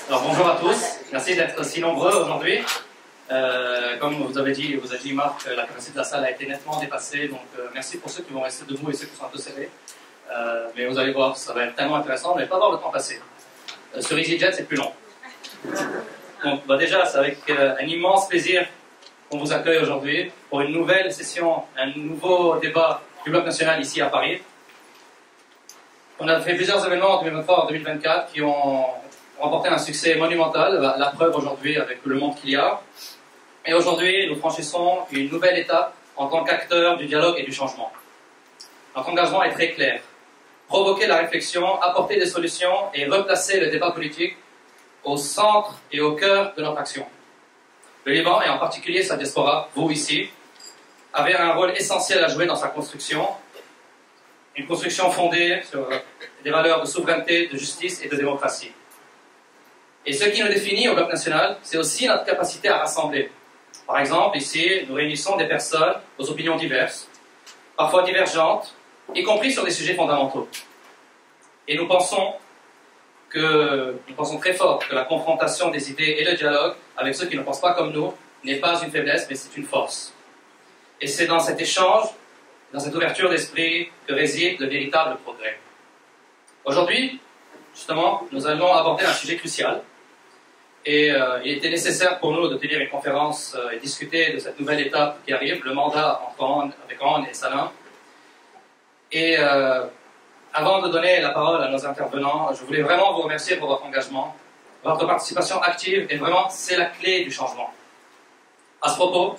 Alors bonjour à tous, merci d'être si nombreux aujourd'hui. Comme vous avez dit Marc, la capacité de la salle a été nettement dépassée, donc merci pour ceux qui vont rester debout et ceux qui sont un peu serrés. Mais vous allez voir, ça va être tellement intéressant, vous n'allez pas voir le temps passer. Sur EasyJet, c'est plus long. Donc déjà, c'est avec un immense plaisir qu'on vous accueille aujourd'hui pour une nouvelle session, un nouveau débat du Bloc national ici à Paris. On a fait plusieurs événements en 2023 et en 2024 qui ont remporté un succès monumental, la preuve aujourd'hui avec le monde qu'il y a. Et aujourd'hui, nous franchissons une nouvelle étape en tant qu'acteurs du dialogue et du changement. Notre engagement est très clair. Provoquer la réflexion, apporter des solutions et replacer le débat politique au centre et au cœur de notre action. Le Liban, et en particulier sa diaspora, vous ici, avez un rôle essentiel à jouer dans sa construction. Une construction fondée sur des valeurs de souveraineté, de justice et de démocratie. Et ce qui nous définit au Bloc national, c'est aussi notre capacité à rassembler. Par exemple, ici, nous réunissons des personnes aux opinions diverses, parfois divergentes, y compris sur des sujets fondamentaux. Et nous pensons très fort que la confrontation des idées et le dialogue avec ceux qui ne pensent pas comme nous n'est pas une faiblesse, mais c'est une force. Et c'est dans cet échange, dans cette ouverture d'esprit, que réside le véritable progrès. Aujourd'hui, justement, nous allons aborder un sujet crucial. Et il était nécessaire pour nous de tenir une conférence et discuter de cette nouvelle étape qui arrive, le mandat avec Ron et Salam. Et avant de donner la parole à nos intervenants, je voulais vraiment vous remercier pour votre engagement. Votre participation active est vraiment, c'est la clé du changement. À ce propos,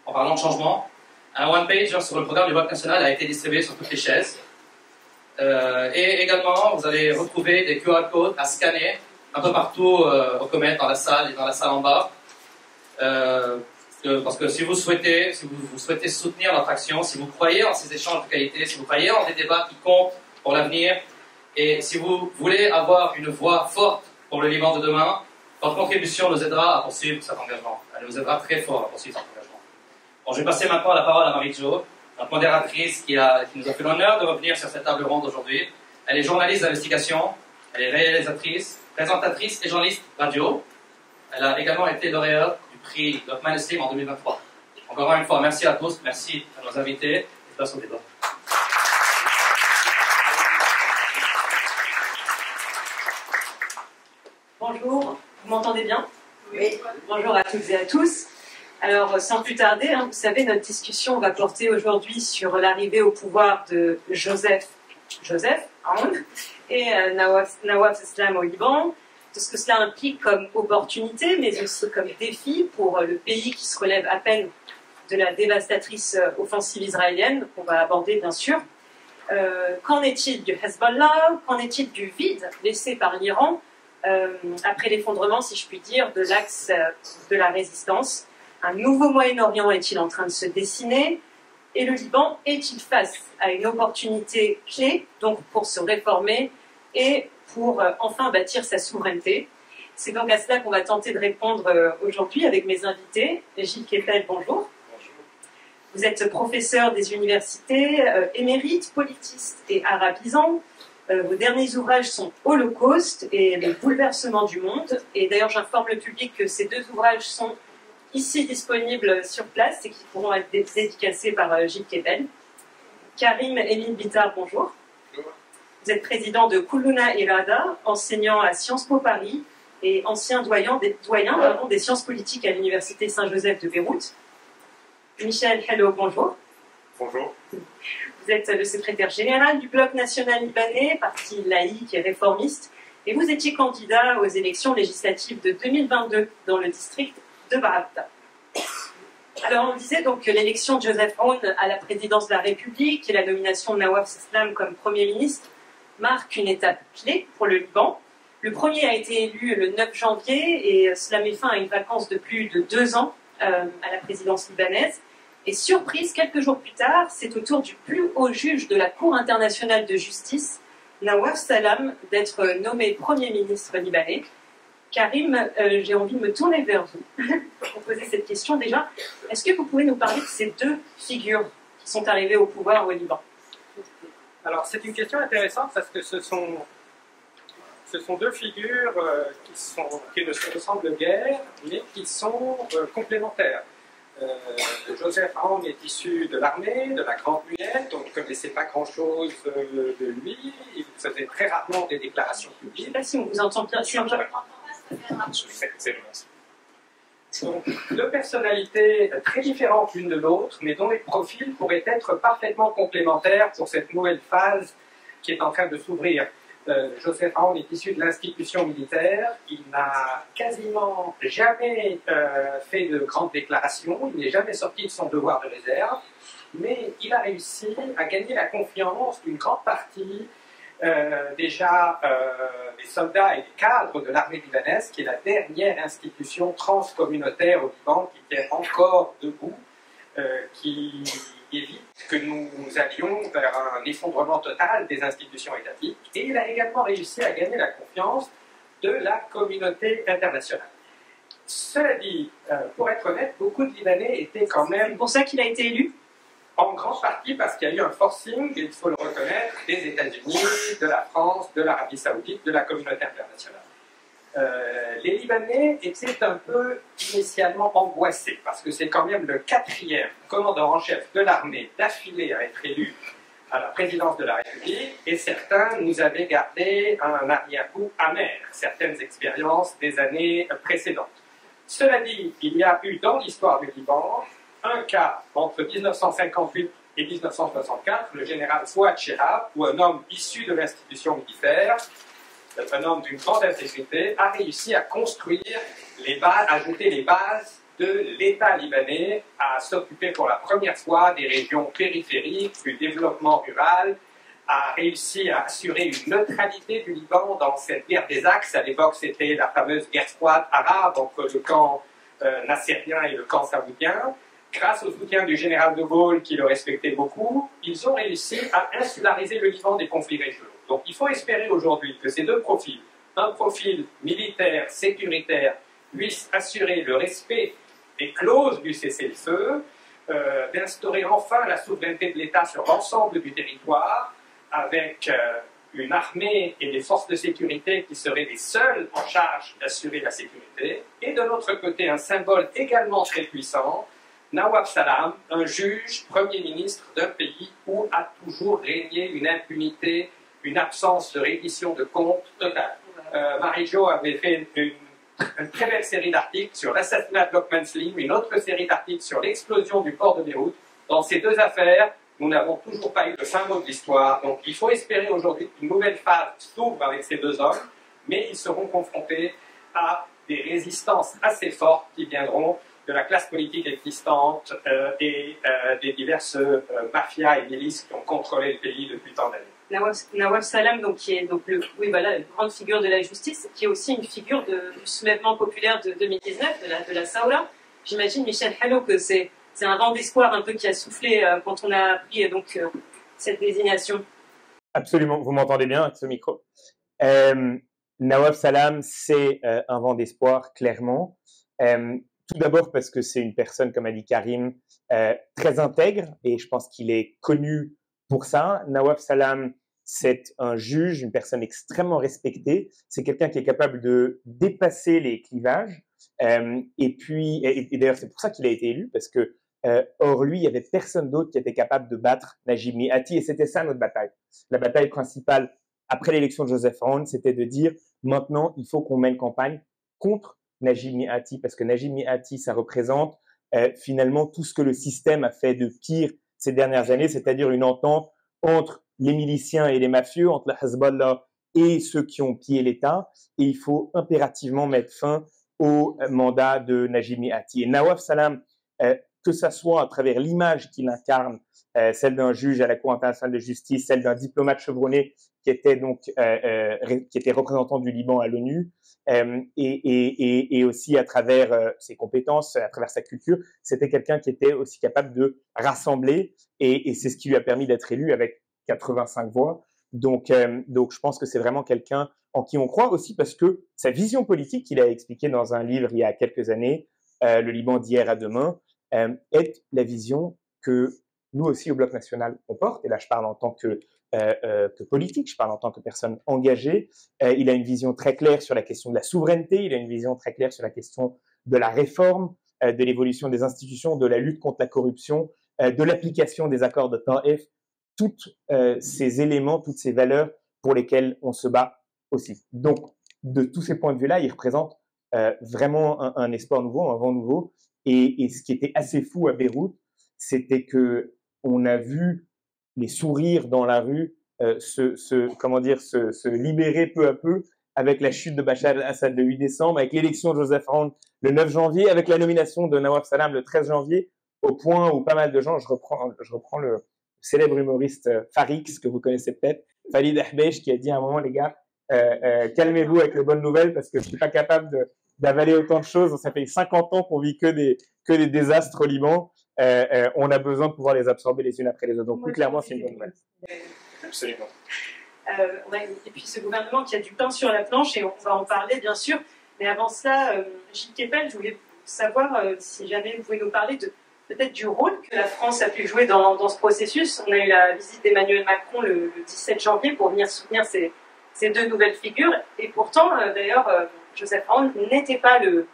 en parlant de changement, un one-page sur le programme du Bloc national a été distribué sur toutes les chaises. Et également, vous allez retrouver des QR codes à scanner un peu partout au Comet, dans la salle et dans la salle en bas. Parce que si vous souhaitez soutenir notre action, si vous croyez en ces échanges de qualité, si vous croyez en des débats qui comptent pour l'avenir, et si vous voulez avoir une voix forte pour le Liban de demain, votre contribution nous aidera à poursuivre cet engagement. Elle nous aidera très fort à poursuivre cet engagement. Bon, je vais passer maintenant la parole à Marie-Jo, notre modératrice qui nous a fait l'honneur de revenir sur cette table ronde aujourd'hui. Elle est journaliste d'investigation, elle est réalisatrice, présentatrice et journaliste radio. Elle a également été lauréate du prix Lockman Esteem en 2023. Encore une fois, merci à tous, merci à nos invités et place au débat. Bonjour, vous m'entendez bien? Oui. Bonjour à toutes et à tous. Alors, sans plus tarder, vous savez, notre discussion va porter aujourd'hui sur l'arrivée au pouvoir de Joseph Aoun et Nawaf Islam au Liban, tout ce que cela implique comme opportunité, mais aussi comme défi pour le pays qui se relève à peine de la dévastatrice offensive israélienne, qu'on va aborder bien sûr. Qu'en est-il du Hezbollah? Qu'en est-il du vide laissé par l'Iran après l'effondrement, si je puis dire, de l'axe de la résistance? Un nouveau Moyen-Orient est-il en train de se dessiner? Et le Liban est-il face à une opportunité clé donc pour se réformer et pour enfin bâtir sa souveraineté? C'est donc à cela qu'on va tenter de répondre aujourd'hui avec mes invités. Gilles Kepel, bonjour. Bonjour. Vous êtes professeur des universités, émérite, politiste et arabisant. Vos derniers ouvrages sont Holocauste et Le bouleversement du monde. Et d'ailleurs, j'informe le public que ces deux ouvrages sont ici disponibles sur place et qui pourront être dédicacés par Gilles Kepel. Karim Emin Bitar, bonjour. Bonjour. Vous êtes président de Koulouna Irada, enseignant à Sciences Po Paris et ancien doyen des sciences politiques à l'Université Saint-Joseph de Beyrouth. Michel Hello, bonjour. Bonjour. Vous êtes le secrétaire général du Bloc national libanais, parti laïque et réformiste, et vous étiez candidat aux élections législatives de 2022 dans le district de Barabta. Alors on disait donc que l'élection de Joseph Aoun à la présidence de la République et la nomination de Nawaf Islam comme Premier ministre marquent une étape clé pour le Liban. Le premier a été élu le 9 janvier et cela met fin à une vacance de plus de 2 ans à la présidence libanaise. Et surprise, quelques jours plus tard, c'est au tour du plus haut juge de la Cour internationale de justice, Nawaf Salam, d'être nommé Premier ministre libanais. Karim, j'ai envie de me tourner vers vous pour vous poser cette question déjà. Est-ce que vous pouvez nous parler de ces deux figures qui sont arrivées au pouvoir au Liban? Alors c'est une question intéressante parce que ce ce sont deux figures qui ne se ressemblent guère, mais qui sont complémentaires. Joseph Aoun est issu de l'armée, de la Grande Muette, on ne connaissait pas grand-chose de lui, il faisait très rarement des déclarations publiques. Je ne sais pas si on vous entend bien. Donc, deux personnalités très différentes l'une de l'autre, mais dont les profils pourraient être parfaitement complémentaires pour cette nouvelle phase qui est en train de s'ouvrir. Joseph Aoun est issu de l'institution militaire, il n'a quasiment jamais fait de grandes déclarations, il n'est jamais sorti de son devoir de réserve, mais il a réussi à gagner la confiance d'une grande partie des soldats et des cadres de l'armée libanaise, qui est la dernière institution transcommunautaire au Liban qui tient encore debout, qui évite que nous allions vers un effondrement total des institutions étatiques. Et il a également réussi à gagner la confiance de la communauté internationale. Cela dit, pour être honnête, beaucoup de Libanais étaient quand même... C'est pour ça qu'il a été élu? En grande partie parce qu'il y a eu un forcing, il faut le reconnaître, des États-Unis, de la France, de l'Arabie Saoudite, de la communauté internationale. Les Libanais étaient un peu initialement angoissés, parce que c'est quand même le 4e commandant en chef de l'armée d'affilée à être élu à la présidence de la République, et certains nous avaient gardé un arrière-goût amer, certaines expériences des années précédentes. Cela dit, il y a eu dans l'histoire du Liban un cas entre 1958 et 1964, le général Fouad Chehab, où un homme issu de l'institution militaire, un homme d'une grande intégrité, a réussi à construire les bases, à jeter les bases de l'État libanais, à s'occuper pour la première fois des régions périphériques, du développement rural, a réussi à assurer une neutralité du Liban dans cette guerre des axes. À l'époque, c'était la fameuse guerre froide arabe entre le camp nassérien et le camp saoudien. Grâce au soutien du général de Gaulle, qui le respectait beaucoup, ils ont réussi à insulariser le Liban des conflits régionaux. Donc il faut espérer aujourd'hui que ces deux profils, un profil militaire, sécuritaire, puissent assurer le respect des clauses du cessez-le-feu, d'instaurer enfin la souveraineté de l'État sur l'ensemble du territoire, avec une armée et des forces de sécurité qui seraient les seules en charge d'assurer la sécurité, et de l'autre côté un symbole également très puissant, Nawaf Salam, un juge, Premier ministre d'un pays où a toujours régné une impunité, une absence de reddition de comptes totale. Marie-Jo avait fait une très belle série d'articles sur l'assassinat de Lokman Slim, une autre série d'articles sur l'explosion du port de Beyrouth. Dans ces deux affaires, nous n'avons toujours pas eu le fin mot de l'histoire. Donc il faut espérer aujourd'hui qu'une nouvelle phase s'ouvre avec ces deux hommes, mais ils seront confrontés à des résistances assez fortes qui viendront de la classe politique existante et des diverses mafias et milices qui ont contrôlé le pays depuis tant d'années. Nawaf Salam, donc, qui est donc la grande figure de la justice, qui est aussi une figure du soulèvement populaire de 2019, de la Saoula. J'imagine, Michel Hello, que c'est un vent d'espoir un peu qui a soufflé quand on a appris cette désignation. Absolument, vous m'entendez bien avec ce micro. Nawaf Salam, c'est un vent d'espoir, clairement. Tout d'abord parce que c'est une personne, comme a dit Karim, très intègre, et je pense qu'il est connu pour ça. Nawaf Salam, c'est un juge, une personne extrêmement respectée. C'est quelqu'un qui est capable de dépasser les clivages. Et d'ailleurs, c'est pour ça qu'il a été élu, parce que hors lui, il y avait personne d'autre qui était capable de battre Najib Mikati, et c'était ça notre bataille. La bataille principale après l'élection de Joseph Aoun, c'était de dire maintenant, il faut qu'on mène campagne contre Najib Mikati, parce que Najib Mikati, ça représente finalement tout ce que le système a fait de pire ces dernières années, c'est-à-dire une entente entre les miliciens et les mafieux, entre le Hezbollah et ceux qui ont pillé l'État, et il faut impérativement mettre fin au mandat de Najib Mikati. Et Nawaf Salam, que ça soit à travers l'image qu'il incarne, celle d'un juge à la Cour internationale de justice, celle d'un diplomate chevronné qui était donc qui était représentant du Liban à l'ONU, et aussi à travers ses compétences, à travers sa culture, c'était quelqu'un qui était aussi capable de rassembler, et c'est ce qui lui a permis d'être élu avec 85 voix. Donc je pense que c'est vraiment quelqu'un en qui on croit aussi, parce que sa vision politique qu'il a expliquée dans un livre il y a quelques années, Le Liban d'hier à demain, est la vision que nous aussi au Bloc national on porte, et là je parle en tant que que politique, je parle en tant que personne engagée. Il a une vision très claire sur la question de la souveraineté, il a une vision très claire sur la question de la réforme, de l'évolution des institutions, de la lutte contre la corruption, de l'application des accords de Taïf, tous ces éléments, toutes ces valeurs pour lesquelles on se bat aussi. Donc, de tous ces points de vue-là, il représente vraiment un espoir nouveau, un vent nouveau. Et ce qui était assez fou à Beyrouth, c'était que on a vu les sourires dans la rue se libérer peu à peu avec la chute de Bachar el-Assad le 8 décembre, avec l'élection de Joseph Aoun le 9 janvier, avec la nomination de Nawaf Salam le 13 janvier, au point où pas mal de gens, je reprends le célèbre humoriste Farix, que vous connaissez peut-être, Khalid Ahbesh, qui a dit à un moment, les gars, calmez-vous avec les bonnes nouvelles parce que je suis pas capable d'avaler autant de choses. Ça fait 50 ans qu'on vit que des désastres au Liban. On a besoin de pouvoir les absorber les unes après les autres. Donc, oui, clairement, c'est une bonne nouvelle. Absolument. Et puis ce gouvernement qui a du pain sur la planche, et on va en parler bien sûr. Mais avant cela, Gilles Kepel, je voulais savoir si jamais vous pouvez nous parler peut-être du rôle que la France a pu jouer dans ce processus. On a eu la visite d'Emmanuel Macron le 17 janvier pour venir soutenir ces deux nouvelles figures. Et pourtant, d'ailleurs, Joseph Aoun n'était pas le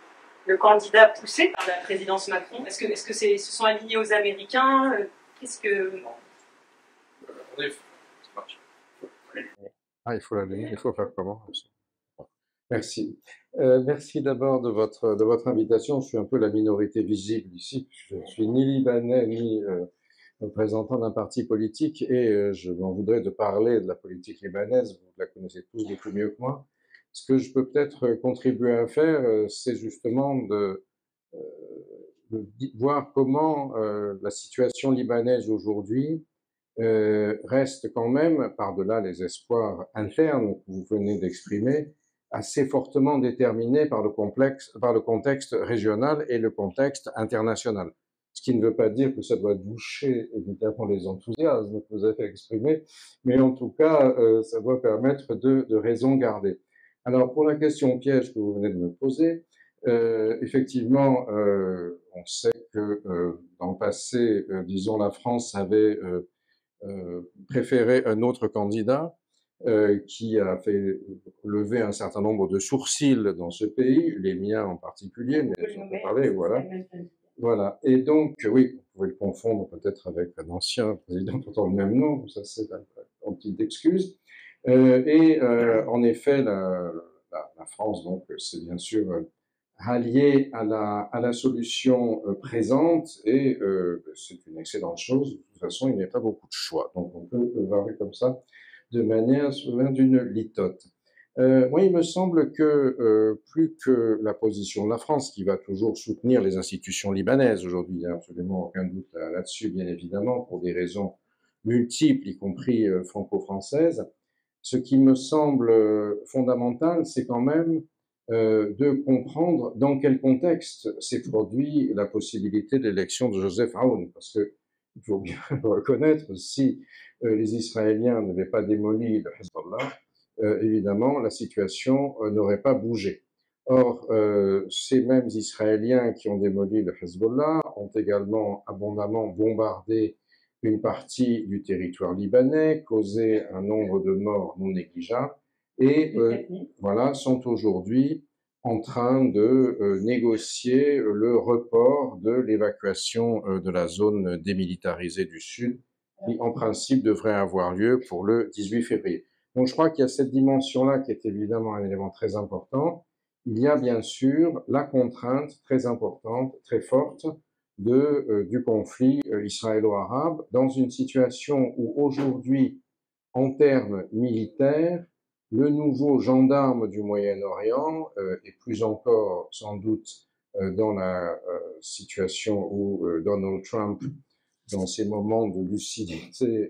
candidat poussé par la présidence Macron. Est-ce que se sont alignés aux Américains? Qu'est-ce que... Ah, il faut l'allumer, il faut faire comment? Merci. Merci d'abord de votre invitation. Je suis un peu la minorité visible ici. Je ne suis ni libanais, ni représentant d'un parti politique, et je m'en voudrais de parler de la politique libanaise. Vous la connaissez tous beaucoup mieux que moi. Ce que je peux peut-être contribuer à faire, c'est justement de voir comment la situation libanaise aujourd'hui reste quand même, par-delà les espoirs internes que vous venez d'exprimer, assez fortement déterminé par le contexte régional et le contexte international. Ce qui ne veut pas dire que ça doit doucher évidemment les enthousiasmes que vous avez exprimés, mais en tout cas, ça doit permettre de raison garder. Alors, pour la question piège que vous venez de me poser, effectivement, on sait que dans le passé, disons, la France avait préféré un autre candidat qui a fait lever un certain nombre de sourcils dans ce pays, les miens en particulier, mais on peut parler, voilà. Voilà. Et donc, oui, vous pouvez le confondre peut-être avec un ancien président portant le même nom, ça c'est une petite excuse. En effet, la France, donc, c'est bien sûr rallié à la solution présente, et c'est une excellente chose. De toute façon, il n'y a pas beaucoup de choix, donc on peut varier comme ça de manière souvent d'une litote. Moi, il me semble que plus que la position de la France, qui va toujours soutenir les institutions libanaises aujourd'hui, il n'y a absolument aucun doute là-dessus, bien évidemment, pour des raisons multiples, y compris franco-françaises, ce qui me semble fondamental, c'est quand même de comprendre dans quel contexte s'est produit la possibilité de l'élection de Joseph Aoun, parce que il faut bien le reconnaître, si les Israéliens n'avaient pas démoli le Hezbollah, évidemment, la situation n'aurait pas bougé. Or, ces mêmes Israéliens qui ont démoli le Hezbollah ont également abondamment bombardé une partie du territoire libanais, causé un nombre de morts non négligeable, et voilà, sont aujourd'hui en train de négocier le report de l'évacuation de la zone démilitarisée du Sud, qui en principe devrait avoir lieu pour le 18 février. Donc je crois qu'il y a cette dimension-là qui est évidemment un élément très important. Il y a bien sûr la contrainte très importante, très forte, du conflit israélo-arabe, dans une situation où aujourd'hui, en termes militaires, le nouveau gendarme du Moyen-Orient, et plus encore sans doute dans la situation où Donald Trump, dans ses moments de lucidité,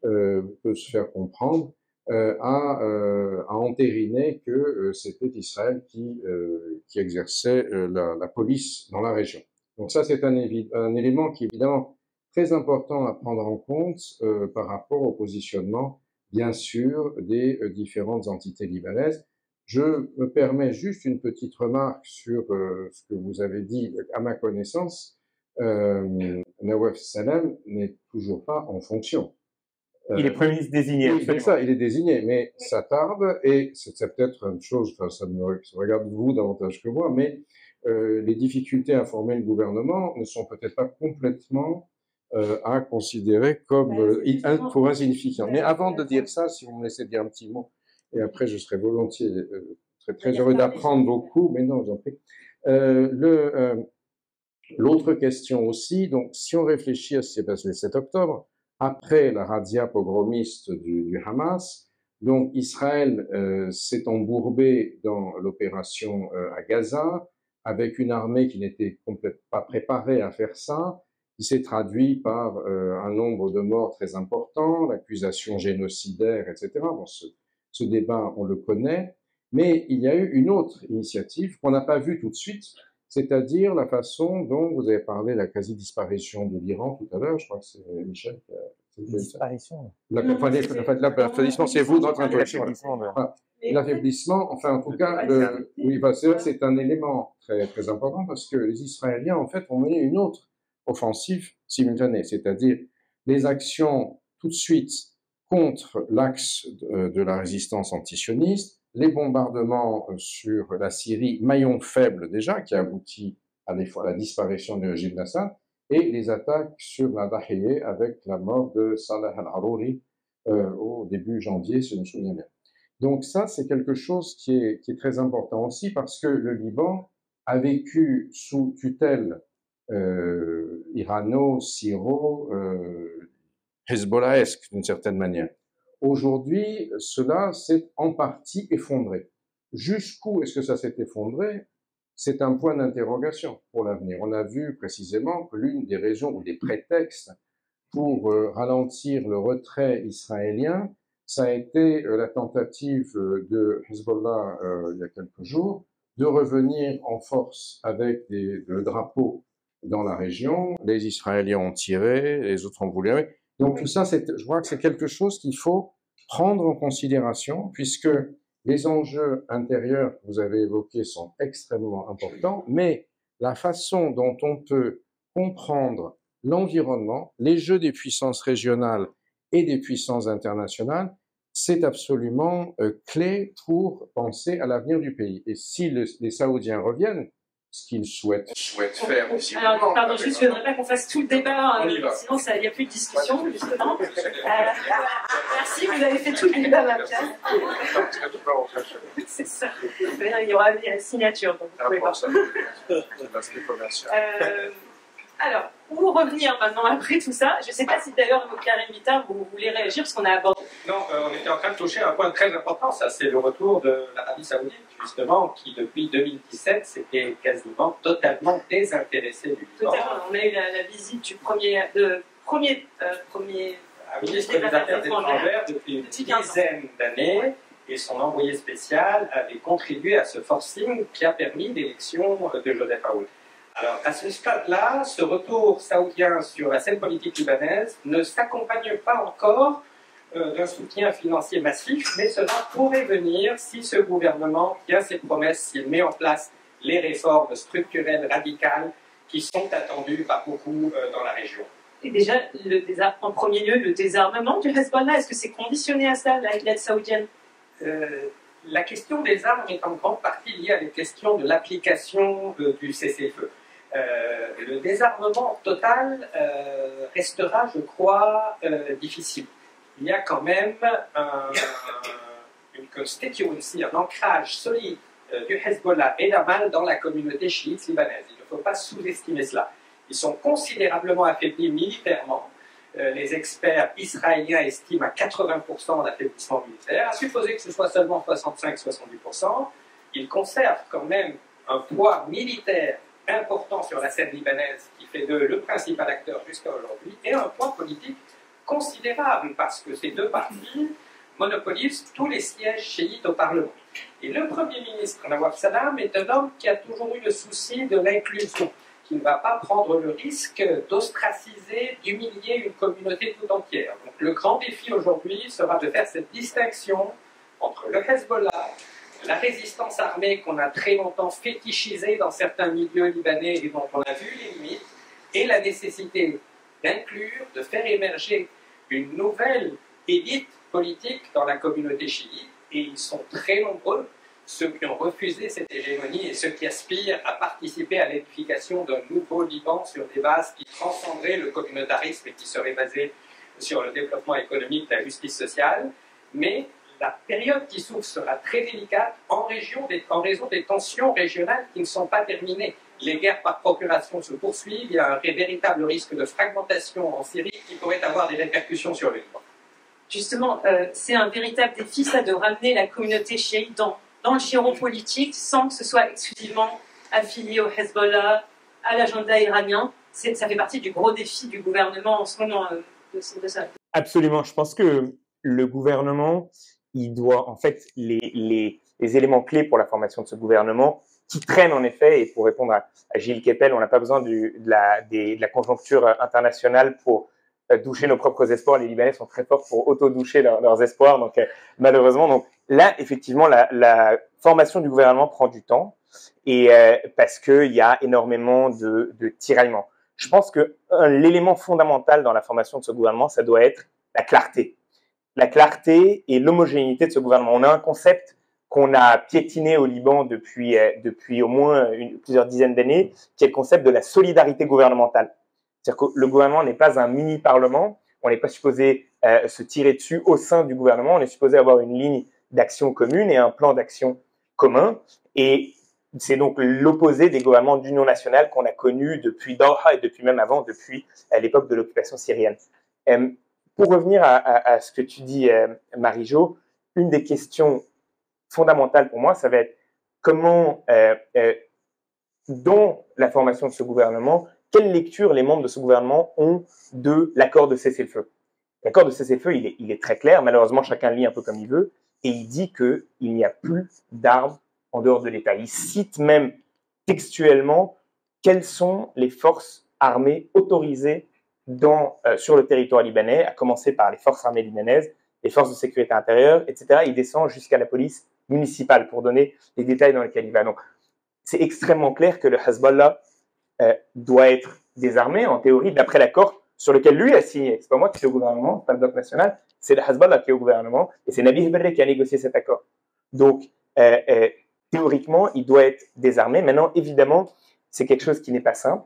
peut se faire comprendre, a entériné que c'était Israël qui exerçait la police dans la région. Donc ça, c'est un élément qui est évidemment très important à prendre en compte par rapport au positionnement, bien sûr, des différentes entités libanaises. Je me permets juste une petite remarque sur ce que vous avez dit. À ma connaissance, Nawaf Salam n'est toujours pas en fonction. Il est Premier ministre désigné. Oui, c'est ça, il est désigné, mais ça tarde, et c'est peut-être une chose, enfin, ça regarde vous davantage que moi, mais les difficultés à former le gouvernement ne sont peut-être pas complètement à considérer comme pour insignifiants. Mais avant de dire ça, si vous me laissez dire un petit mot, et après je serai volontiers très heureux d'apprendre beaucoup, mais non, j'en prie. L'autre question aussi, donc si on réfléchit à ce qui s'est passé le 7 octobre, après la razzia pogromiste du Hamas, donc Israël s'est embourbé dans l'opération à Gaza, avec une armée qui n'était complètement pas préparée à faire ça, qui s'est traduit par un nombre de morts très important, l'accusation génocidaire, etc. Bon, ce débat, on le connaît, mais il y a eu une autre initiative qu'on n'a pas vue tout de suite, c'est-à-dire la façon dont vous avez parlé de la quasi-disparition de l'Iran tout à l'heure, je crois que c'est Michel qui a... Disparition. L'affaiblissement, c'est vous, notre introduction. L'affaiblissement, enfin, en tout cas, oui, c'est un élément très, très important parce que les Israéliens, en fait, ont mené une autre offensive simultanée, c'est-à-dire les actions tout de suite contre l'axe de la résistance antisioniste, les bombardements sur la Syrie, maillon faible déjà, qui a abouti à la disparition du régime d'Assad, et les attaques sur la Dahiye avec la mort de Salah al-Harouri au début janvier, si je me souviens bien. Donc ça, c'est quelque chose qui est très important aussi parce que le Liban a vécu sous tutelle irano-syro, hezbollaesque d'une certaine manière. Aujourd'hui, cela s'est en partie effondré. Jusqu'où est-ce que ça s'est effondré? C'est un point d'interrogation pour l'avenir. On a vu précisément que l'une des raisons ou des prétextes pour ralentir le retrait israélien, ça a été la tentative de Hezbollah il y a quelques jours de revenir en force avec le drapeau dans la région. Les Israéliens ont tiré, les autres ont voulu. Donc tout ça, je crois que c'est quelque chose qu'il faut prendre en considération, puisque les enjeux intérieurs que vous avez évoqués sont extrêmement importants, mais la façon dont on peut comprendre l'environnement, les jeux des puissances régionales et des puissances internationales, c'est absolument clé pour penser à l'avenir du pays. Et si les Saoudiens reviennent, ce qu'ils souhaitent faire aussi. Alors, pardon, juste, je ne voudrais pas qu'on fasse tout le débat, sinon il n'y a plus de discussion, justement. Merci, vous avez fait tout le débat, ma place. C'est ça. Il y aura une signature, donc vous pouvez voir. Alors, pour revenir maintenant après tout ça, je ne sais pas si d'ailleurs, Karim Bitar, vous voulez réagir, parce qu'on a abordé... Non, on était en train de toucher un point très important, ça c'est le retour de l'Arabie Saoudite, justement, qui depuis 2017 s'était quasiment totalement désintéressé du Liban. Totalement, on a eu la visite du premier ministre des Affaires étrangères depuis une dizaine d'années, et son envoyé spécial avait contribué à ce forcing qui a permis l'élection de Joseph Aoun. Alors, à ce stade-là, ce retour saoudien sur la scène politique libanaise ne s'accompagne pas encore d'un soutien financier massif, mais cela pourrait venir si ce gouvernement tient ses promesses, s'il met en place les réformes structurelles radicales qui sont attendues par beaucoup dans la région. Et déjà, en premier lieu, le désarmement du Hezbollah, est-ce que c'est conditionné à ça, l'aide saoudienne? La question des armes est en grande partie liée à la question de l'application du cessez-le-feu. Le désarmement total restera, je crois, difficile. Il y a quand même une constituency, un ancrage solide du Hezbollah et d'Amal dans la communauté chiite libanaise. Il ne faut pas sous-estimer cela. Ils sont considérablement affaiblis militairement. Les experts israéliens estiment à 80% d'affaiblissement militaire. À supposer que ce soit seulement 65-70%, ils conservent quand même un poids militaire important sur la scène libanaise qui fait d'eux le principal acteur jusqu'à aujourd'hui, et un poids politique considérable parce que ces deux partis monopolisent tous les sièges chiites au Parlement. Et le Premier ministre, Nawaf Salam, est un homme qui a toujours eu le souci de l'inclusion, qui ne va pas prendre le risque d'ostraciser, d'humilier une communauté tout entière. Donc le grand défi aujourd'hui sera de faire cette distinction entre le Hezbollah, la résistance armée qu'on a très longtemps fétichisée dans certains milieux libanais et dont on a vu les limites, et la nécessité d'inclure, de faire émerger une nouvelle élite politique dans la communauté chiite, et ils sont très nombreux, ceux qui ont refusé cette hégémonie et ceux qui aspirent à participer à l'édification d'un nouveau Liban sur des bases qui transcenderaient le communautarisme et qui seraient basées sur le développement économique, la justice sociale. Mais la période qui s'ouvre sera très délicate en raison des tensions régionales qui ne sont pas terminées. Les guerres par procuration se poursuivent, il y a un véritable risque de fragmentation en Syrie qui pourrait avoir des répercussions sur le Liban. Justement, c'est un véritable défi, ça, de ramener la communauté chiite dans le giron politique sans que ce soit exclusivement affilié au Hezbollah, à l'agenda iranien. Ça fait partie du gros défi du gouvernement en ce moment de ça. Absolument. Je pense que le gouvernement, il doit, en fait, les éléments clés pour la formation de ce gouvernement, qui traînent en effet, et pour répondre à Gilles Kepel, on n'a pas besoin de la conjoncture internationale pour doucher nos propres espoirs. Les Libanais sont très forts pour auto-doucher leurs espoirs, donc malheureusement. Donc là, effectivement, la formation du gouvernement prend du temps, et parce qu'il y a énormément de tiraillements. Je pense que l'élément fondamental dans la formation de ce gouvernement, ça doit être la clarté. La clarté et l'homogénéité de ce gouvernement. On a un concept qu'on a piétiné au Liban depuis au moins plusieurs dizaines d'années, qui est le concept de la solidarité gouvernementale. C'est-à-dire que le gouvernement n'est pas un mini-parlement, on n'est pas supposé se tirer dessus au sein du gouvernement, on est supposé avoir une ligne d'action commune et un plan d'action commun. Et c'est donc l'opposé des gouvernements d'union nationale qu'on a connus depuis Doha et depuis même avant, depuis l'époque de l'occupation syrienne. Pour revenir à ce que tu dis, Marie-Jo, une des questions fondamentales pour moi, ça va être comment, dans la formation de ce gouvernement, quelle lecture les membres de ce gouvernement ont de l'accord de cessez-le-feu. L'accord de cessez-le-feu, il est très clair, malheureusement chacun lit un peu comme il veut, et il dit qu'il n'y a plus d'armes en dehors de l'État. Il cite même textuellement quelles sont les forces armées autorisées sur le territoire libanais, à commencer par les forces armées libanaises, les forces de sécurité intérieure, etc. Il descend jusqu'à la police municipale pour donner les détails dans lesquels il va. Donc, c'est extrêmement clair que le Hezbollah doit être désarmé, en théorie, d'après l'accord sur lequel lui a signé. C'est pas moi qui suis au gouvernement, c'est pas le bloc national, c'est le Hezbollah qui est au gouvernement, et c'est Nabih Berri qui a négocié cet accord. Donc, théoriquement, il doit être désarmé. Maintenant, évidemment, c'est quelque chose qui n'est pas simple,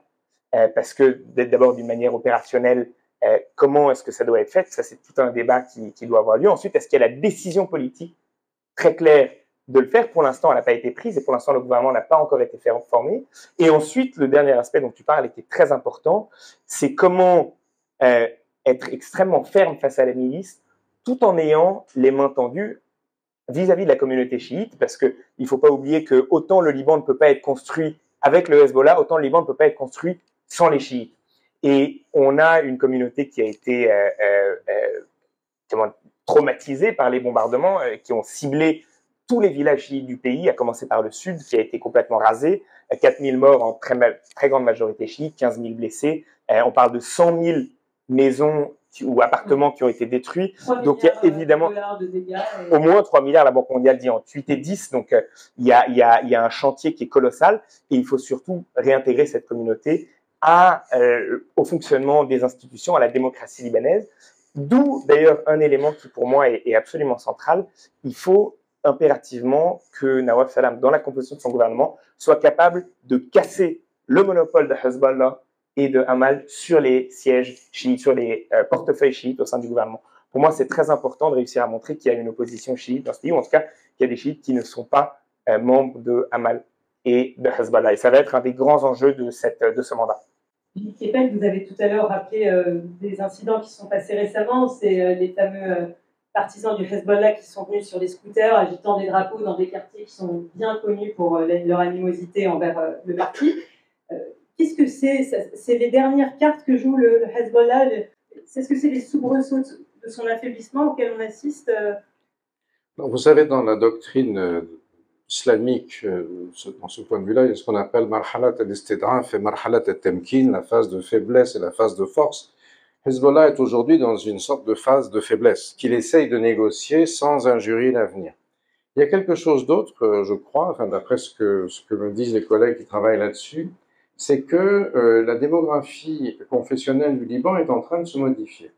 parce que d'abord, d'une manière opérationnelle, comment est-ce que ça doit être fait? Ça, c'est tout un débat qui doit avoir lieu. Ensuite, est-ce qu'il y a la décision politique très claire de le faire? Pour l'instant, elle n'a pas été prise, et pour l'instant, le gouvernement n'a pas encore été formé. Et ensuite, le dernier aspect dont tu parles et qui est très important, c'est comment être extrêmement ferme face à la milice, tout en ayant les mains tendues vis-à-vis de la communauté chiite, parce qu'il ne faut pas oublier que autant le Liban ne peut pas être construit avec le Hezbollah, autant le Liban ne peut pas être construit sans les chiites. Et on a une communauté qui a été traumatisée par les bombardements qui ont ciblé tous les villages chiites du pays, à commencer par le sud, qui a été complètement rasé, 4000 morts en très grande majorité chiite, 15 000 blessés. On parle de 100 000 maisons ou appartements qui ont été détruits. Donc, il y a évidemment au moins 3 milliards, la Banque mondiale dit entre 8 et 10. Donc, il y a un chantier qui est colossal et il faut surtout réintégrer cette communauté au fonctionnement des institutions, à la démocratie libanaise. D'où, d'ailleurs, un élément qui, pour moi, est absolument central. Il faut impérativement que Nawaf Salam, dans la composition de son gouvernement, soit capable de casser le monopole de Hezbollah et de Hamal sur les sièges chiites, sur les portefeuilles chiites au sein du gouvernement. Pour moi, c'est très important de réussir à montrer qu'il y a une opposition chiite dans ce pays, ou en tout cas qu'il y a des chiites qui ne sont pas membres de Hamal et de Hezbollah. Et ça va être un des grands enjeux de ce mandat. Gilles Kepel, vous avez tout à l'heure rappelé des incidents qui sont passés récemment. C'est les fameux partisans du Hezbollah qui sont venus sur des scooters agitant des drapeaux dans des quartiers qui sont bien connus pour leur animosité envers le parti. Qu'est-ce que c'est? C'est les dernières cartes que joue le Hezbollah. Est-ce que c'est les soubresauts de son affaiblissement auxquels on assiste? Vous savez, dans la doctrine islamique, dans ce point de vue-là, il y a ce qu'on appelle marhalat al-istid'af et marhalat al-tamkin, la phase de faiblesse et la phase de force. Hezbollah est aujourd'hui dans une sorte de phase de faiblesse qu'il essaye de négocier sans injurier l'avenir. Il y a quelque chose d'autre, je crois, enfin, d'après ce que me disent les collègues qui travaillent là-dessus, c'est que la démographie confessionnelle du Liban est en train de se modifier.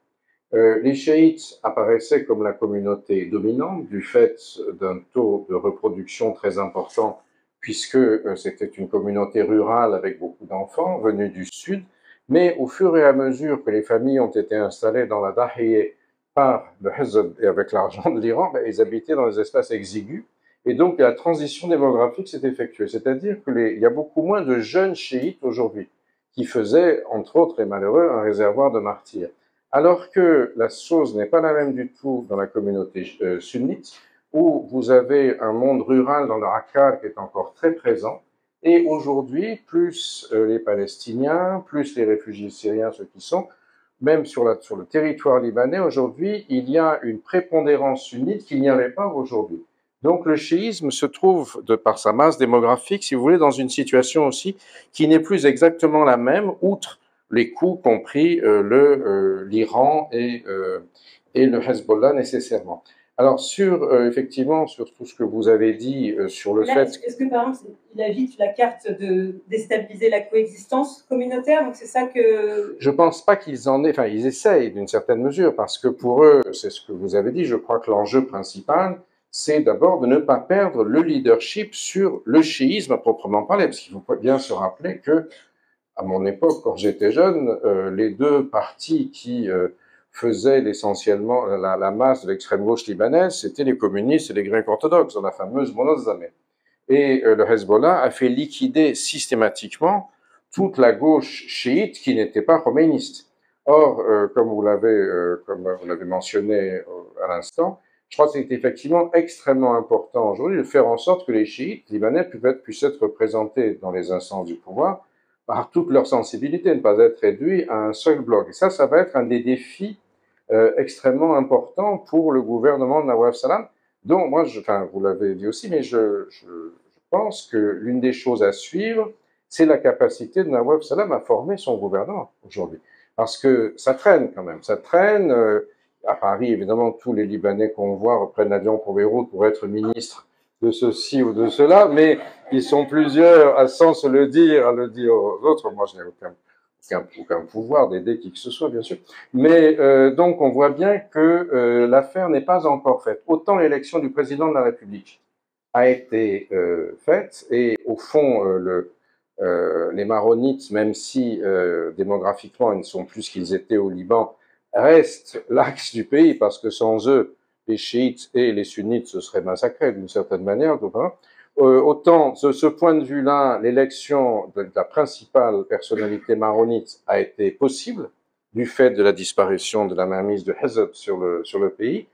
Les chiites apparaissaient comme la communauté dominante du fait d'un taux de reproduction très important, puisque c'était une communauté rurale avec beaucoup d'enfants venus du sud. Mais au fur et à mesure que les familles ont été installées dans la Dahiyeh par le Hezb et avec l'argent de l'Iran, ils habitaient dans des espaces exigus. Et donc la transition démographique s'est effectuée. C'est-à-dire qu'il y a beaucoup moins de jeunes chiites aujourd'hui, qui faisaient, entre autres et malheureux, un réservoir de martyrs. Alors que la chose n'est pas la même du tout dans la communauté sunnite, où vous avez un monde rural dans le Akkar qui est encore très présent, et aujourd'hui, plus les Palestiniens, plus les réfugiés syriens, ceux qui sont, même sur le territoire libanais, aujourd'hui, il y a une prépondérance sunnite qu'il n'y avait pas aujourd'hui. Donc le chiisme se trouve, par sa masse démographique, si vous voulez, dans une situation aussi qui n'est plus exactement la même, outre les coups qu'ont pris l'Iran et le Hezbollah nécessairement. Alors, effectivement, sur tout ce que vous avez dit sur le fait... Est-ce que, par exemple, il agite la carte de déstabiliser la coexistence communautaire? Donc, c'est ça que... Je ne pense pas qu'ils en aient... Enfin, ils essayent d'une certaine mesure, parce que pour eux, c'est ce que vous avez dit, je crois que l'enjeu principal, c'est d'abord de ne pas perdre le leadership sur le chiisme à proprement parler, parce qu'il faut bien se rappeler que, à mon époque, quand j'étais jeune, les deux partis qui faisaient essentiellement la masse de l'extrême gauche libanaise, c'était les communistes et les grecs orthodoxes, dans la fameuse Monozameh. Et le Hezbollah a fait liquider systématiquement toute la gauche chiite qui n'était pas khoméiniste. Or, comme vous l'avez mentionné à l'instant, je crois que c'est effectivement extrêmement important aujourd'hui de faire en sorte que les chiites libanais puissent être représentés dans les instances du pouvoir par toute leur sensibilité, ne pas être réduits à un seul bloc. Et ça va être un des défis extrêmement importants pour le gouvernement de Nawaf Salam, dont moi, vous l'avez dit aussi, mais je pense que l'une des choses à suivre, c'est la capacité de Nawaf Salam à former son gouvernement aujourd'hui. Parce que ça traîne quand même, ça traîne. À Paris, évidemment, tous les Libanais qu'on voit reprennent l'avion pour Beyrouth pour être ministres de ceci ou de cela, mais ils sont plusieurs à sans se le dire, à le dire aux autres. Moi, je n'ai aucun pouvoir d'aider qui que ce soit, bien sûr. Mais donc, on voit bien que l'affaire n'est pas encore faite. Autant l'élection du président de la République a été faite, et au fond, les Maronites, même si démographiquement ils ne sont plus ce qu'ils étaient au Liban, restent l'axe du pays, parce que sans eux, les chiites et les sunnites se seraient massacrés d'une certaine manière. Autant, de ce point de vue-là, l'élection de la principale personnalité maronite a été possible du fait de la disparition de la mainmise de Hezb sur le pays,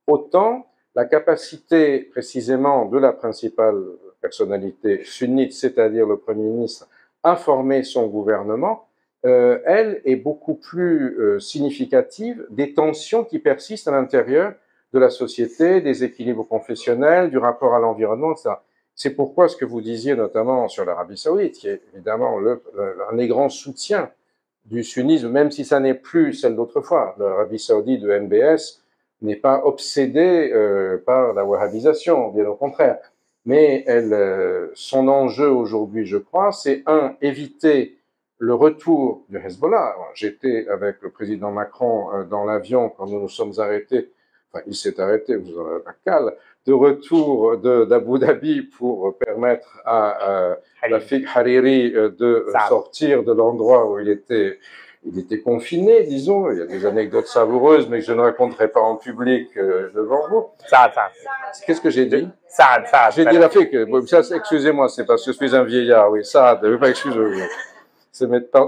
autant la capacité précisément de la principale personnalité sunnite, c'est-à-dire le Premier ministre, à former son gouvernement, elle est beaucoup plus significative des tensions qui persistent à l'intérieur de la société, des équilibres confessionnels, du rapport à l'environnement, etc. C'est pourquoi ce que vous disiez notamment sur l'Arabie Saoudite, qui est évidemment un des grands soutiens du sunnisme, même si ça n'est plus celle d'autrefois. L'Arabie Saoudite de MBS n'est pas obsédée par la wahhabisation, bien au contraire. Mais son enjeu aujourd'hui, je crois, c'est éviter le retour du Hezbollah. J'étais avec le président Macron dans l'avion quand nous nous sommes arrêtés, enfin il s'est arrêté, vous en avez pas cale, de retour d'Abu Dhabi pour permettre à Rafik Hariri de sortir de l'endroit où il était confiné, disons. Il y a des anecdotes savoureuses, mais que je ne raconterai pas en public devant vous. Qu'est-ce que j'ai dit? J'ai dit Rafik. Excusez-moi, c'est parce que je suis un vieillard, oui. Saad, excusez-moi.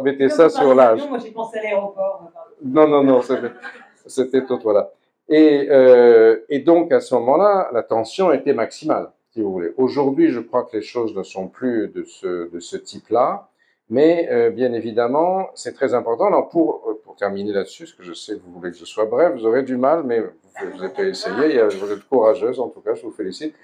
Mettez ça sur l'âge. Moi, j'ai pensé à l'aéroport. Non, c'était autre, voilà. Et donc, à ce moment-là, la tension était maximale, si vous voulez. Aujourd'hui, je crois que les choses ne sont plus de ce type-là, mais bien évidemment, c'est très important. Alors, pour terminer là-dessus, parce que je sais que vous voulez que je sois bref, vous aurez du mal, mais vous avez essayé, vous êtes courageuse, en tout cas, je vous félicite.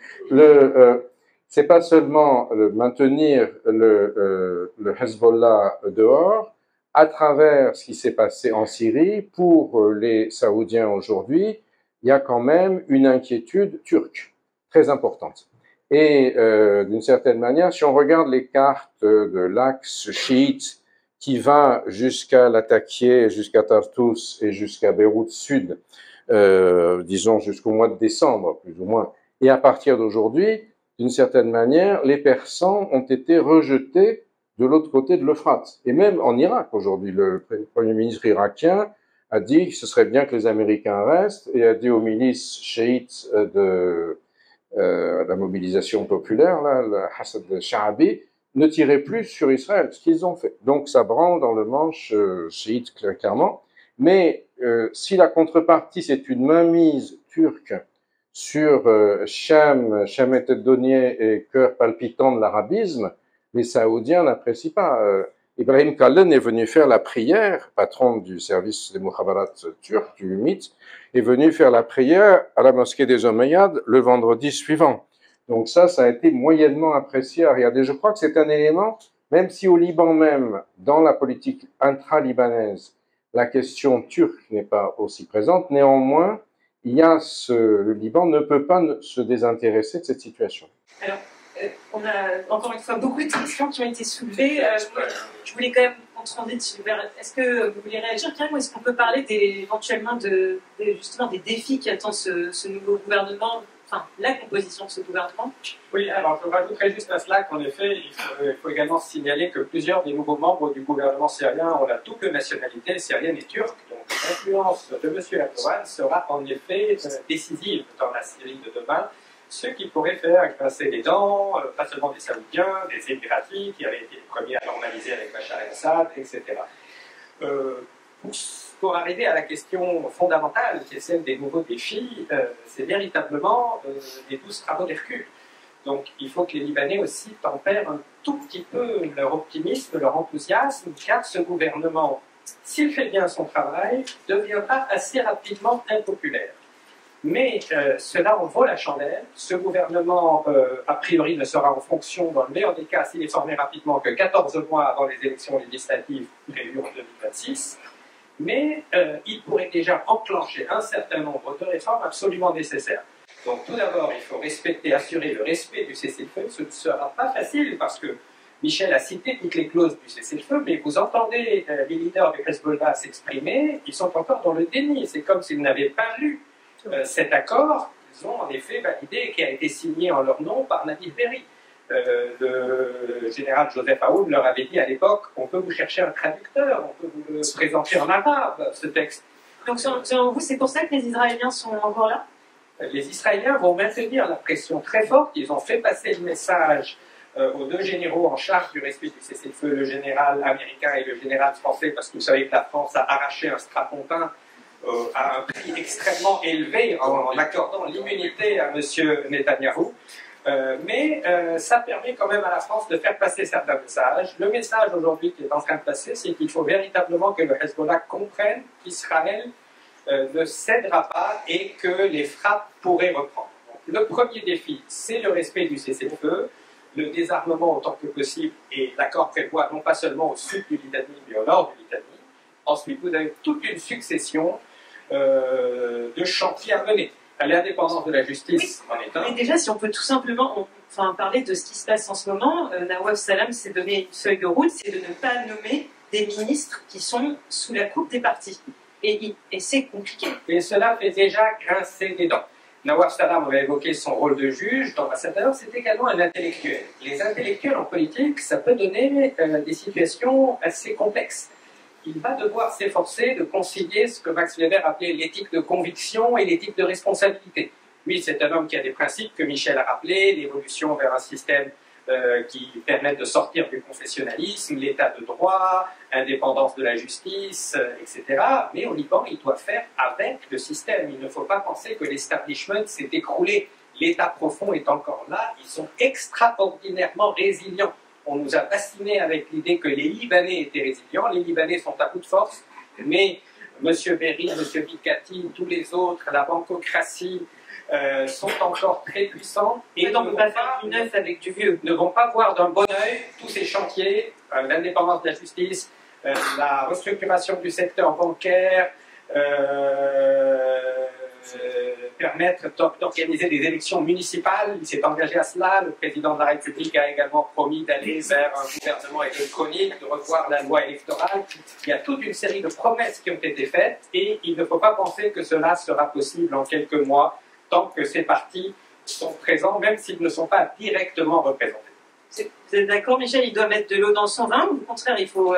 C'est pas seulement maintenir le Hezbollah dehors, à travers ce qui s'est passé en Syrie, pour les Saoudiens aujourd'hui, il y a quand même une inquiétude turque très importante. Et d'une certaine manière, si on regarde les cartes de l'axe chiite qui va jusqu'à Latakia, jusqu'à Tartous et jusqu'à Beyrouth Sud, disons jusqu'au mois de décembre, plus ou moins. Et à partir d'aujourd'hui, d'une certaine manière, les Persans ont été rejetés de l'autre côté de l'Euphrate. Et même en Irak, aujourd'hui, le Premier ministre irakien a dit que ce serait bien que les Américains restent et a dit aux milices chiites de la mobilisation populaire, là, le Hassad al-Sha'abi, ne tirez plus sur Israël, ce qu'ils ont fait. Donc ça branle dans le manche chiite, clairement. Mais si la contrepartie, c'est une mainmise turque sur Cham et et cœur palpitant de l'arabisme, les Saoudiens n'apprécient pas. Ibrahim Kallen est venu faire la prière, patron du service des Mukhabarat turc, du MIT, est venu faire la prière à la mosquée des Omeyyades le vendredi suivant. Donc ça a été moyennement apprécié à Riyad. Et je crois que c'est un élément, même si au Liban même, dans la politique intra-libanaise, la question turque n'est pas aussi présente, néanmoins, le Liban ne peut pas se désintéresser de cette situation. Alors, on a encore une fois beaucoup de questions qui ont été soulevées. Je voulais quand même entendre, est-ce que vous voulez réagir, Karim, ou est-ce qu'on peut parler éventuellement justement des défis qui attendent ce nouveau gouvernement, enfin la composition de ce gouvernement? Oui, alors je rajouterai juste à cela qu'en effet, il faut également signaler que plusieurs des nouveaux membres du gouvernement syrien ont la double nationalité syrienne et turque. Donc l'influence de M. Erdogan sera en effet décisive dans la Syrie de demain, ce qui pourrait faire grincer les dents, pas seulement des Saoudiens, des Émiratis, qui avaient été les premiers à normaliser avec Bachar el-Assad, etc. Pour arriver à la question fondamentale, qui est celle des nouveaux défis, c'est véritablement les 12 travaux d'Hercule. Donc il faut que les Libanais aussi tempèrent un tout petit peu leur optimisme, leur enthousiasme, car ce gouvernement, s'il fait bien son travail, deviendra assez rapidement impopulaire. Mais cela en vaut la chandelle. Ce gouvernement, a priori, ne sera en fonction, dans le meilleur des cas, s'il est formé rapidement, que 14 mois avant les élections législatives prévues en 2026. Mais il pourrait déjà enclencher un certain nombre de réformes absolument nécessaires. Donc tout d'abord, il faut assurer le respect du cessez-le-feu. Ce ne sera pas facile parce que Michel a cité toutes les clauses du cessez-le-feu, mais vous entendez les leaders du Hezbollah s'exprimer, ils sont encore dans le déni. C'est comme s'ils n'avaient pas lu cet accord. Ils ont en effet validé et qui a été signé en leur nom par Nabil Berri. Le général Joseph Aoun leur avait dit à l'époque, on peut vous chercher un traducteur, on peut vous le présenter en arabe, ce texte. Donc selon vous, c'est pour ça que les Israéliens sont encore là? Les Israéliens vont maintenir la pression très forte. Ils ont fait passer le message aux deux généraux en charge du respect du cessez-le-feu, le général américain et le général français, parce que vous savez que la France a arraché un strapontin à un prix extrêmement élevé en accordant l'immunité à M. Netanyahou. Mais ça permet quand même à la France de faire passer certains messages. Le message aujourd'hui qui est en train de passer, c'est qu'il faut véritablement que le Hezbollah comprenne qu'Israël ne cédera pas et que les frappes pourraient reprendre. Donc, le premier défi, c'est le respect du cessez-le-feu, le désarmement autant que possible, et l'accord prévoit non pas seulement au sud du Litanie, mais au nord du Litanie. Ensuite, vous avez toute une succession de chantiers à mener. L'indépendance de la justice en est un. Mais déjà, si on peut tout simplement parler de ce qui se passe en ce moment, Nawaf Salam s'est donné une feuille de route, c'est de ne pas nommer des ministres qui sont sous la coupe des partis. Et c'est compliqué. Et cela fait déjà grincer des dents. Nawaf Salam avait évoqué son rôle de juge, d'ambassadeur, c'est également un intellectuel. Les intellectuels en politique, ça peut donner des situations assez complexes. Il va devoir s'efforcer de concilier ce que Max Weber appelait l'éthique de conviction et l'éthique de responsabilité. Lui, c'est un homme qui a des principes que Michel a rappelés, l'évolution vers un système qui permette de sortir du confessionnalisme, l'état de droit, indépendance de la justice, etc. Mais au Liban, il doit faire avec le système. Il ne faut pas penser que l'establishment s'est écroulé. L'état profond est encore là. Ils sont extraordinairement résilients. On nous a fascinés avec l'idée que les Libanais étaient résilients. Les Libanais sont à bout de force, mais M. Berri, M. Pikati, tous les autres, la bancocratie, sont encore très puissants et on ne peut pas faire du neuf avec du vieux. Ne vont pas voir d'un bon œil tous ces chantiers, l'indépendance de la justice, la restructuration du secteur bancaire, permettre d'organiser des élections municipales. Il s'est engagé à cela. Le président de la République a également promis d'aller vers un gouvernement électronique, de revoir la loi électorale. Il y a toute une série de promesses qui ont été faites et il ne faut pas penser que cela sera possible en quelques mois tant que ces partis sont présents, même s'ils ne sont pas directement représentés. Vous êtes d'accord, Michel? Il doit mettre de l'eau dans son vin ou au contraire, il faut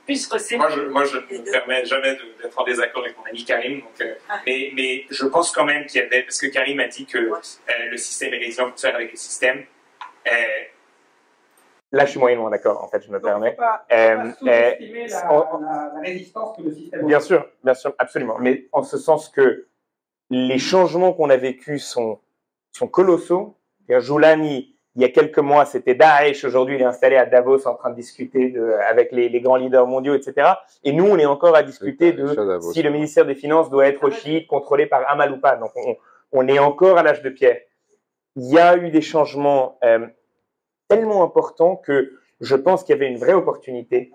plus resserrer? Moi, je ne me permets jamais d'être en désaccord avec mon ami Karim. Donc, mais je pense quand même qu'il y avait, parce que Karim a dit que le système est résilient pour faire avec le système. Là, je suis moyennement d'accord, en fait, je me permets. Il ne faut pas sous-estimer la résistance que le système Bien sûr, absolument. Mais en ce sens que les changements qu'on a vécus sont colossaux. Joulani, il y a quelques mois, c'était Daesh. Aujourd'hui, il est installé à Davos en train de discuter avec les grands leaders mondiaux, etc. Et nous, on est encore à discuter de si le ministère des Finances doit être chiite, contrôlé par Amal ou pas. Donc, on est encore à l'âge de pierre. Il y a eu des changements tellement importants que je pense qu'il y avait une vraie opportunité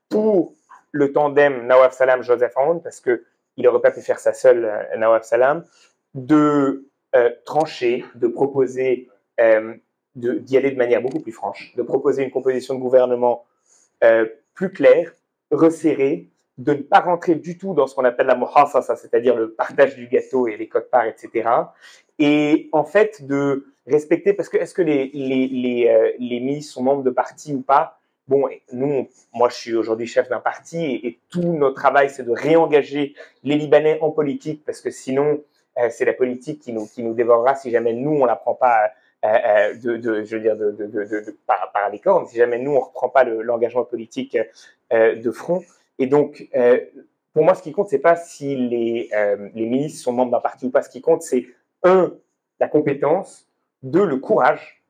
pour le tandem Nawaf Salam-Joseph Aoun, parce qu'il n'aurait pas pu faire ça seul, Nawaf Salam, de trancher, de proposer d'y aller de manière beaucoup plus franche, de proposer une composition de gouvernement plus claire, resserrée, de ne pas rentrer du tout dans ce qu'on appelle la muhassasa, c'est-à-dire le partage du gâteau et les quotes-parts, etc. Et en fait, de respecter, parce que est-ce que les ministres sont membres de parti ou pas? Bon, nous, moi je suis aujourd'hui chef d'un parti et tout notre travail, c'est de réengager les Libanais en politique, parce que sinon, c'est la politique qui nous dévorera si jamais nous, on ne la prend pas par les cornes, si jamais nous, on ne reprend pas l'engagement politique de front. Et donc, pour moi, ce qui compte, c'est pas si les ministres sont membres d'un parti ou pas. Ce qui compte, c'est la compétence, le courage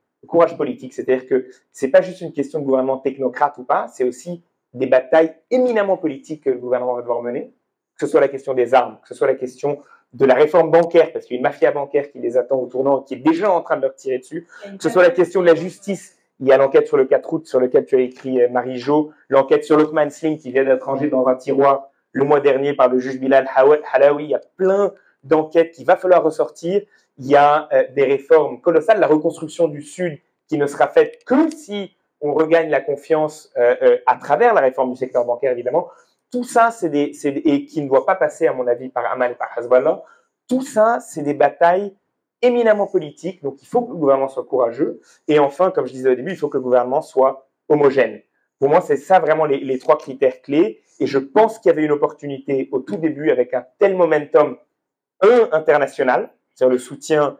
politique. C'est-à-dire que c'est pas juste une question de gouvernement technocrate ou pas, c'est aussi des batailles éminemment politiques que le gouvernement va devoir mener, que ce soit la question des armes, que ce soit la question de la réforme bancaire, parce qu'il y a une mafia bancaire qui les attend au tournant, qui est déjà en train de leur tirer dessus, que ce soit la question de la justice. Il y a l'enquête sur le 4 août sur lequel tu as écrit, Marie-Jo, l'enquête sur l'Othman Sling qui vient d'être rangée dans un tiroir le mois dernier par le juge Bilal Halawi. Il y a plein d'enquêtes qu'il va falloir ressortir. Il y a des réformes colossales, la reconstruction du Sud qui ne sera faite que si on regagne la confiance à travers la réforme du secteur bancaire, évidemment. Tout ça, et qui ne doit pas passer, à mon avis, par Amal et par Hezbollah. Tout ça, c'est des batailles éminemment politiques. Donc, il faut que le gouvernement soit courageux. Et enfin, comme je disais au début, il faut que le gouvernement soit homogène. Pour moi, c'est ça vraiment les trois critères clés. Et je pense qu'il y avait une opportunité au tout début avec un tel momentum, international, c'est-à-dire le soutien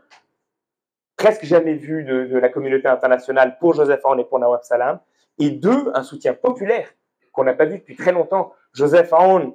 presque jamais vu de la communauté internationale pour Joseph Aoun et pour Nawaf Salam. Et deux, un soutien populaire qu'on n'a pas vu depuis très longtemps. Joseph Aoun,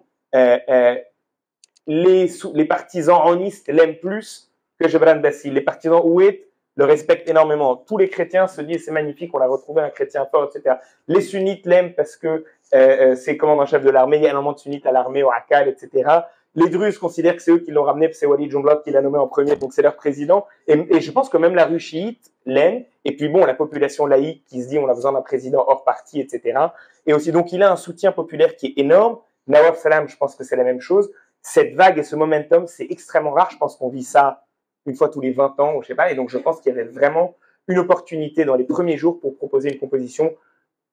les partisans aounistes l'aiment plus que Gebran Bassi. Les partisans ouïtes le respectent énormément. Tous les chrétiens se disent c'est magnifique, on a retrouvé un chrétien fort, etc. Les sunnites l'aiment parce que c'est commandant-chef de l'armée, il y a énormément de sunnites à l'armée, au Akkad, etc. Les Druzes considèrent que c'est eux qui l'ont ramené, c'est Walid Jumblat qui l'a nommé en premier, donc c'est leur président. Et je pense que même la rue chiite l'aime. Et puis bon, la population laïque qui se dit on a besoin d'un président hors parti, etc. Et aussi, donc il a un soutien populaire qui est énorme. Nawaf Salam, je pense que c'est la même chose. Cette vague et ce momentum, c'est extrêmement rare. Je pense qu'on vit ça une fois tous les 20 ans, ou je sais pas. Et donc je pense qu'il y avait vraiment une opportunité dans les premiers jours pour proposer une composition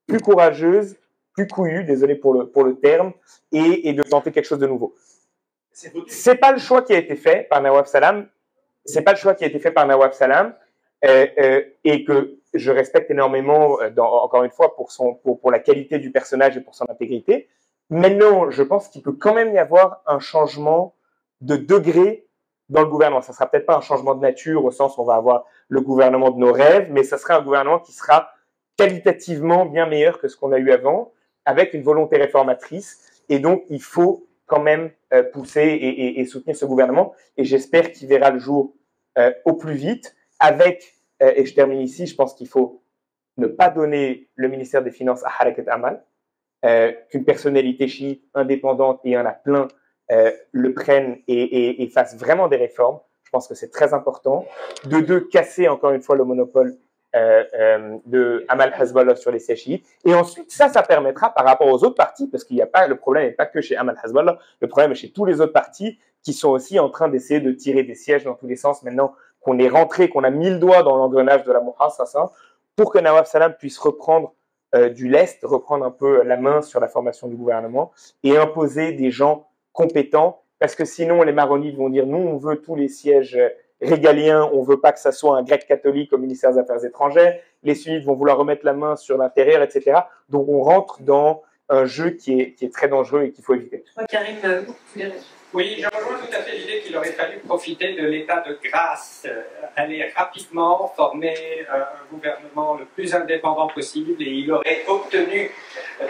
plus courageuse, plus couillue, désolé pour le terme, et de tenter quelque chose de nouveau. C'est pas le choix qui a été fait par Nawaf Salam. C'est pas le choix qui a été fait par Nawaf Salam, et que je respecte énormément, encore une fois, pour la qualité du personnage et pour son intégrité. Maintenant, je pense qu'il peut quand même y avoir un changement de degré dans le gouvernement. Ça sera peut-être pas un changement de nature au sens où on va avoir le gouvernement de nos rêves, mais ça sera un gouvernement qui sera qualitativement bien meilleur que ce qu'on a eu avant, avec une volonté réformatrice. Et donc, il faut quand même pousser et soutenir ce gouvernement. Et j'espère qu'il verra le jour au plus vite. Avec, et je termine ici, je pense qu'il faut ne pas donner le ministère des Finances à Harakat Amal, qu'une personnalité chiite indépendante, et il y en a plein, le prenne et fasse vraiment des réformes. Je pense que c'est très important. De deux, casser encore une fois le monopole de Amal Hezbollah sur les sièges chiites. Et ensuite, ça permettra par rapport aux autres partis, parce qu'il n'y a pas, le problème n'est pas que chez Amal Hezbollah, le problème est chez tous les autres partis qui sont aussi en train d'essayer de tirer des sièges dans tous les sens maintenant qu'on est rentré, qu'on a mis le doigt dans l'engrenage de la muhassasa, pour que Nawaf Salam puisse reprendre du lest, reprendre un peu la main sur la formation du gouvernement et imposer des gens compétents, parce que sinon les maronites vont dire nous on veut tous les sièges régaliens, on veut pas que ça soit un grec catholique au ministère des Affaires étrangères, les sunnites vont vouloir remettre la main sur l'intérieur, etc. Donc on rentre dans un jeu qui est très dangereux et qu'il faut éviter. Karim, oui, je rejoins tout à fait l'idée qu'il aurait fallu profiter de l'état de grâce, aller rapidement former un gouvernement le plus indépendant possible, et il aurait obtenu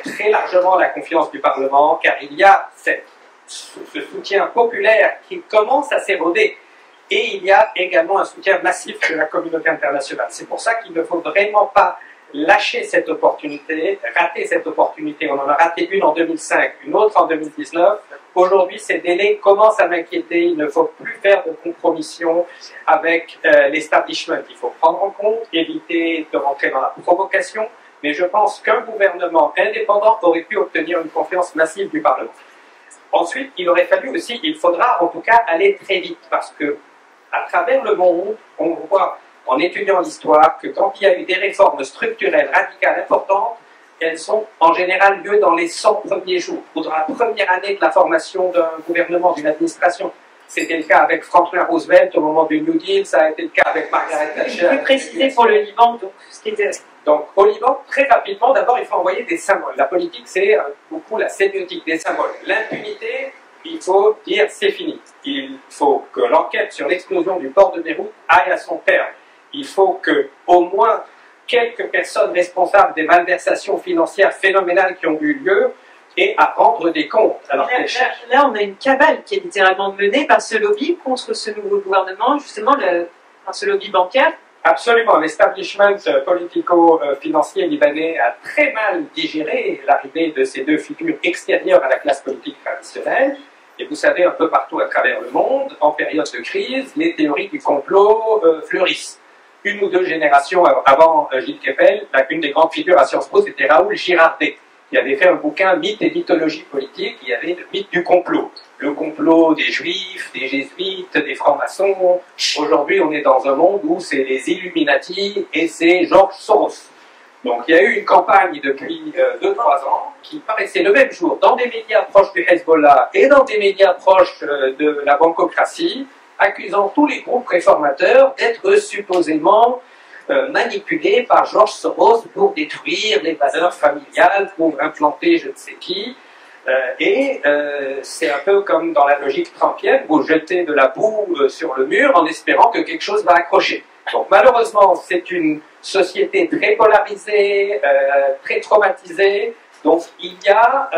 très largement la confiance du Parlement, car il y a ce soutien populaire qui commence à s'éroder. Et il y a également un soutien massif de la communauté internationale. C'est pour ça qu'il ne faut vraiment pas lâcher cette opportunité, rater cette opportunité. On en a raté une en 2005, une autre en 2019. Aujourd'hui, ces délais commencent à m'inquiéter. Il ne faut plus faire de compromission avec l'establishment. Il faut prendre en compte, éviter de rentrer dans la provocation. Mais je pense qu'un gouvernement indépendant aurait pu obtenir une confiance massive du Parlement. Ensuite, il aurait fallu aussi, il faudra en tout cas aller très vite, parce que à travers le monde, on voit en étudiant l'histoire que quand il y a eu des réformes structurelles radicales importantes, elles ont en général lieu dans les 100 premiers jours, ou dans la première année de la formation d'un gouvernement, d'une administration. C'était le cas avec Franklin Roosevelt au moment du New Deal, ça a été le cas avec Margaret Thatcher. Je peux préciser pour le Liban, donc, ce qui était... Donc, au Liban, très rapidement, d'abord, il faut envoyer des symboles. La politique, c'est beaucoup la sémiotique des symboles. L'impunité, il faut dire c'est fini. Il faut que l'enquête sur l'explosion du port de Beyrouth aille à son terme. Il faut que, au moins, quelques personnes responsables des malversations financières phénoménales qui ont eu lieu aient à rendre des comptes. Alors, là, on a une cabale qui est littéralement menée par ce lobby contre ce nouveau gouvernement, justement, par ce lobby bancaire. Absolument. L'establishment politico-financier libanais a très mal digéré l'arrivée de ces deux figures extérieures à la classe politique traditionnelle. Et vous savez, un peu partout à travers le monde, en période de crise, les théories du complot fleurissent. Une ou deux générations avant Gilles Kepel, une des grandes figures à Sciences Po, c'était Raoul Girardet, qui avait fait un bouquin Mythe et mythologie politique. Il y avait le mythe du complot. Le complot des juifs, des jésuites, des francs-maçons. Aujourd'hui, on est dans un monde où c'est les Illuminati et c'est George Soros. Donc il y a eu une campagne depuis 2-3 ans qui paraissait le même jour dans des médias proches du Hezbollah et dans des médias proches de la bancocratie, accusant tous les groupes réformateurs d'être supposément manipulés par George Soros pour détruire les valeurs familiales, pour implanter je ne sais qui. C'est un peu comme dans la logique trumpienne, vous jetez de la boue sur le mur en espérant que quelque chose va accrocher. Donc malheureusement, c'est une société très polarisée, très traumatisée. Donc il y a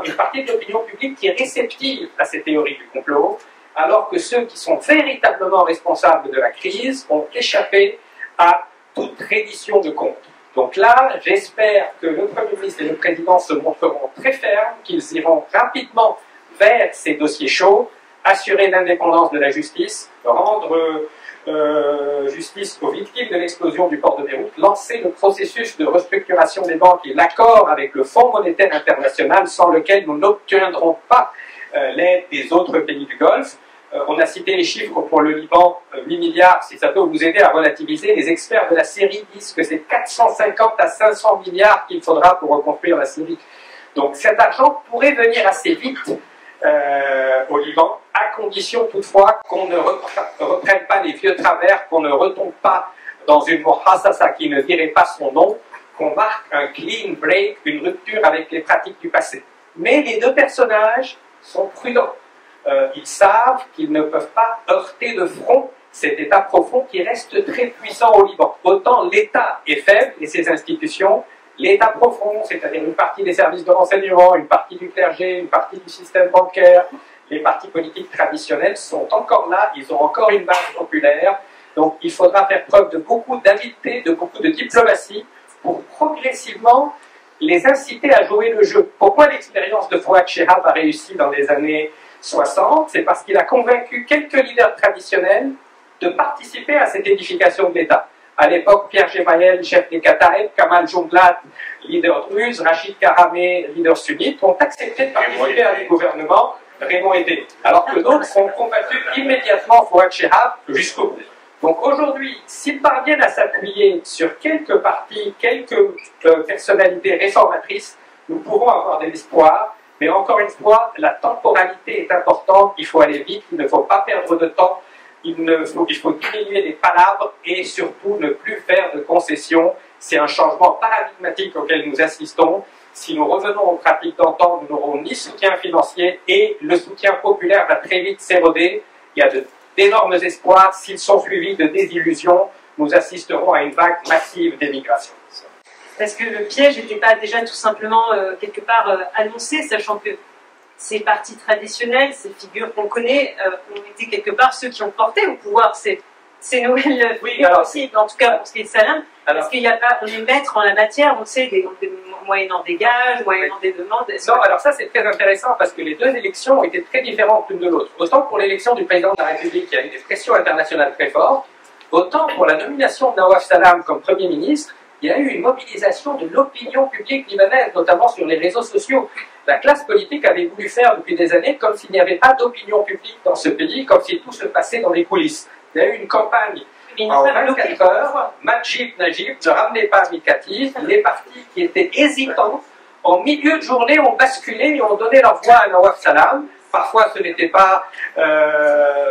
une partie de l'opinion publique qui est réceptive à ces théories du complot, alors que ceux qui sont véritablement responsables de la crise ont échappé à toute reddition de comptes. Donc là, j'espère que le Premier ministre et le Président se montreront très fermes, qu'ils iront rapidement vers ces dossiers chauds, assurer l'indépendance de la justice, rendre justice aux victimes de l'explosion du port de Beyrouth, lancer le processus de restructuration des banques et l'accord avec le Fonds monétaire international sans lequel nous n'obtiendrons pas l'aide des autres pays du Golfe. On a cité les chiffres pour le Liban, 8 milliards, si ça peut vous aider à relativiser. Les experts de la Syrie disent que c'est 450 à 500 milliards qu'il faudra pour reconstruire la Syrie. Donc cet argent pourrait venir assez vite au Liban, à condition toutefois qu'on ne reprenne pas les vieux travers, qu'on ne retombe pas dans une muhassasa qui ne dirait pas son nom, qu'on marque un clean break, une rupture avec les pratiques du passé. Mais les deux personnages sont prudents. Ils savent qu'ils ne peuvent pas heurter de front cet État profond qui reste très puissant au Liban. Autant l'État est faible et ses institutions, l'État profond, c'est-à-dire une partie des services de renseignement, une partie du clergé, une partie du système bancaire, les partis politiques traditionnels sont encore là, ils ont encore une base populaire. Donc il faudra faire preuve de beaucoup d'habileté, de beaucoup de diplomatie pour progressivement les inciter à jouer le jeu. Pourquoi l'expérience de Fouad Chehab a réussi dans les années 60, c'est parce qu'il a convaincu quelques leaders traditionnels de participer à cette édification de l'État. À l'époque, Pierre Gemayel, chef des Kataeb, Kamal Jumblat, leader druze, Rachid Karameh, leader sunnite, ont accepté de participer à des gouvernements Raymond Aidé, alors que d'autres sont combattus immédiatement Fouad Chehab jusqu'au bout. Donc aujourd'hui, s'ils parviennent à s'appuyer sur quelques partis, quelques personnalités réformatrices, nous pourrons avoir de l'espoir, mais encore une fois, la temporalité est importante, il faut aller vite, il ne faut pas perdre de temps, il faut diminuer les palabres et surtout ne plus faire de concessions. C'est un changement paradigmatique auquel nous assistons. Si nous revenons aux pratiques d'antan, nous n'aurons ni soutien financier et le soutien populaire va très vite s'éroder. Il y a d'énormes espoirs. S'ils sont suivis de désillusions, nous assisterons à une vague massive d'émigration. Parce que le piège n'était pas déjà tout simplement quelque part annoncé, sachant que ces partis traditionnels, ces figures qu'on connaît, ont été quelque part ceux qui ont porté au pouvoir ces nouvelles figures aussi, en tout cas pour ce qui est de Salam. Parce qu'il n'y a pas, on est maître en la matière, on sait, moyennant des gages, moyennant des demandes. Non, alors ça c'est très intéressant parce que les deux élections ont été très différentes l'une de l'autre. Autant pour l'élection du président de la République, il y a eu des pressions internationales très fortes, autant pour la nomination de Nawaf Salam comme Premier ministre, il y a eu une mobilisation de l'opinion publique libanaise, notamment sur les réseaux sociaux. La classe politique avait voulu faire depuis des années comme s'il n'y avait pas d'opinion publique dans ce pays, comme si tout se passait dans les coulisses. Il y a eu une campagne en 24 heures, Majid Najib ne ramenait pas Mikati, les partis qui étaient hésitants, en milieu de journée, ont basculé et ont donné leur voix à Nawaf Salam. Parfois, ce n'était pas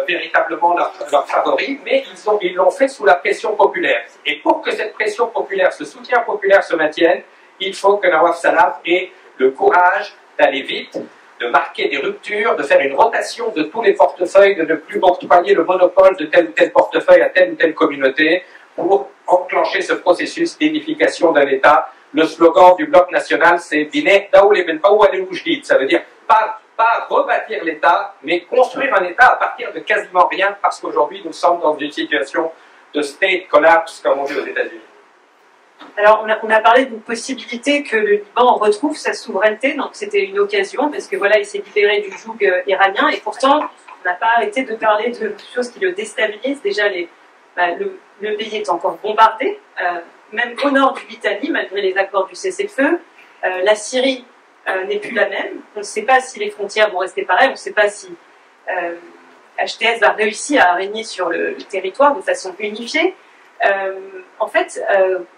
véritablement leur favori, mais ils l'ont fait sous la pression populaire. Et pour que cette pression populaire, ce soutien populaire se maintienne, il faut que Nawaf Salam ait le courage d'aller vite, de marquer des ruptures, de faire une rotation de tous les portefeuilles, de ne plus octroyer le monopole de tel ou tel portefeuille à telle ou telle communauté pour enclencher ce processus d'édification d'un État. Le slogan du Bloc national, c'est « Binet daoul ben awwal al-wujdid », ça veut dire pas rebâtir l'État, mais construire un État à partir de quasiment rien, parce qu'aujourd'hui nous sommes dans une situation de state collapse, comme on dit aux États-Unis. Alors, on a parlé d'une possibilité que le Liban retrouve sa souveraineté, donc c'était une occasion, parce que voilà, il s'est libéré du joug iranien, et pourtant, on n'a pas arrêté de parler de choses qui le déstabilisent. Déjà, le pays est encore bombardé, même au nord de l'Italie, malgré les accords du cessez-le-feu. La Syrie n'est plus la même. On ne sait pas si les frontières vont rester pareilles, on ne sait pas si HTS va réussir à régner sur le territoire de façon unifiée. En fait,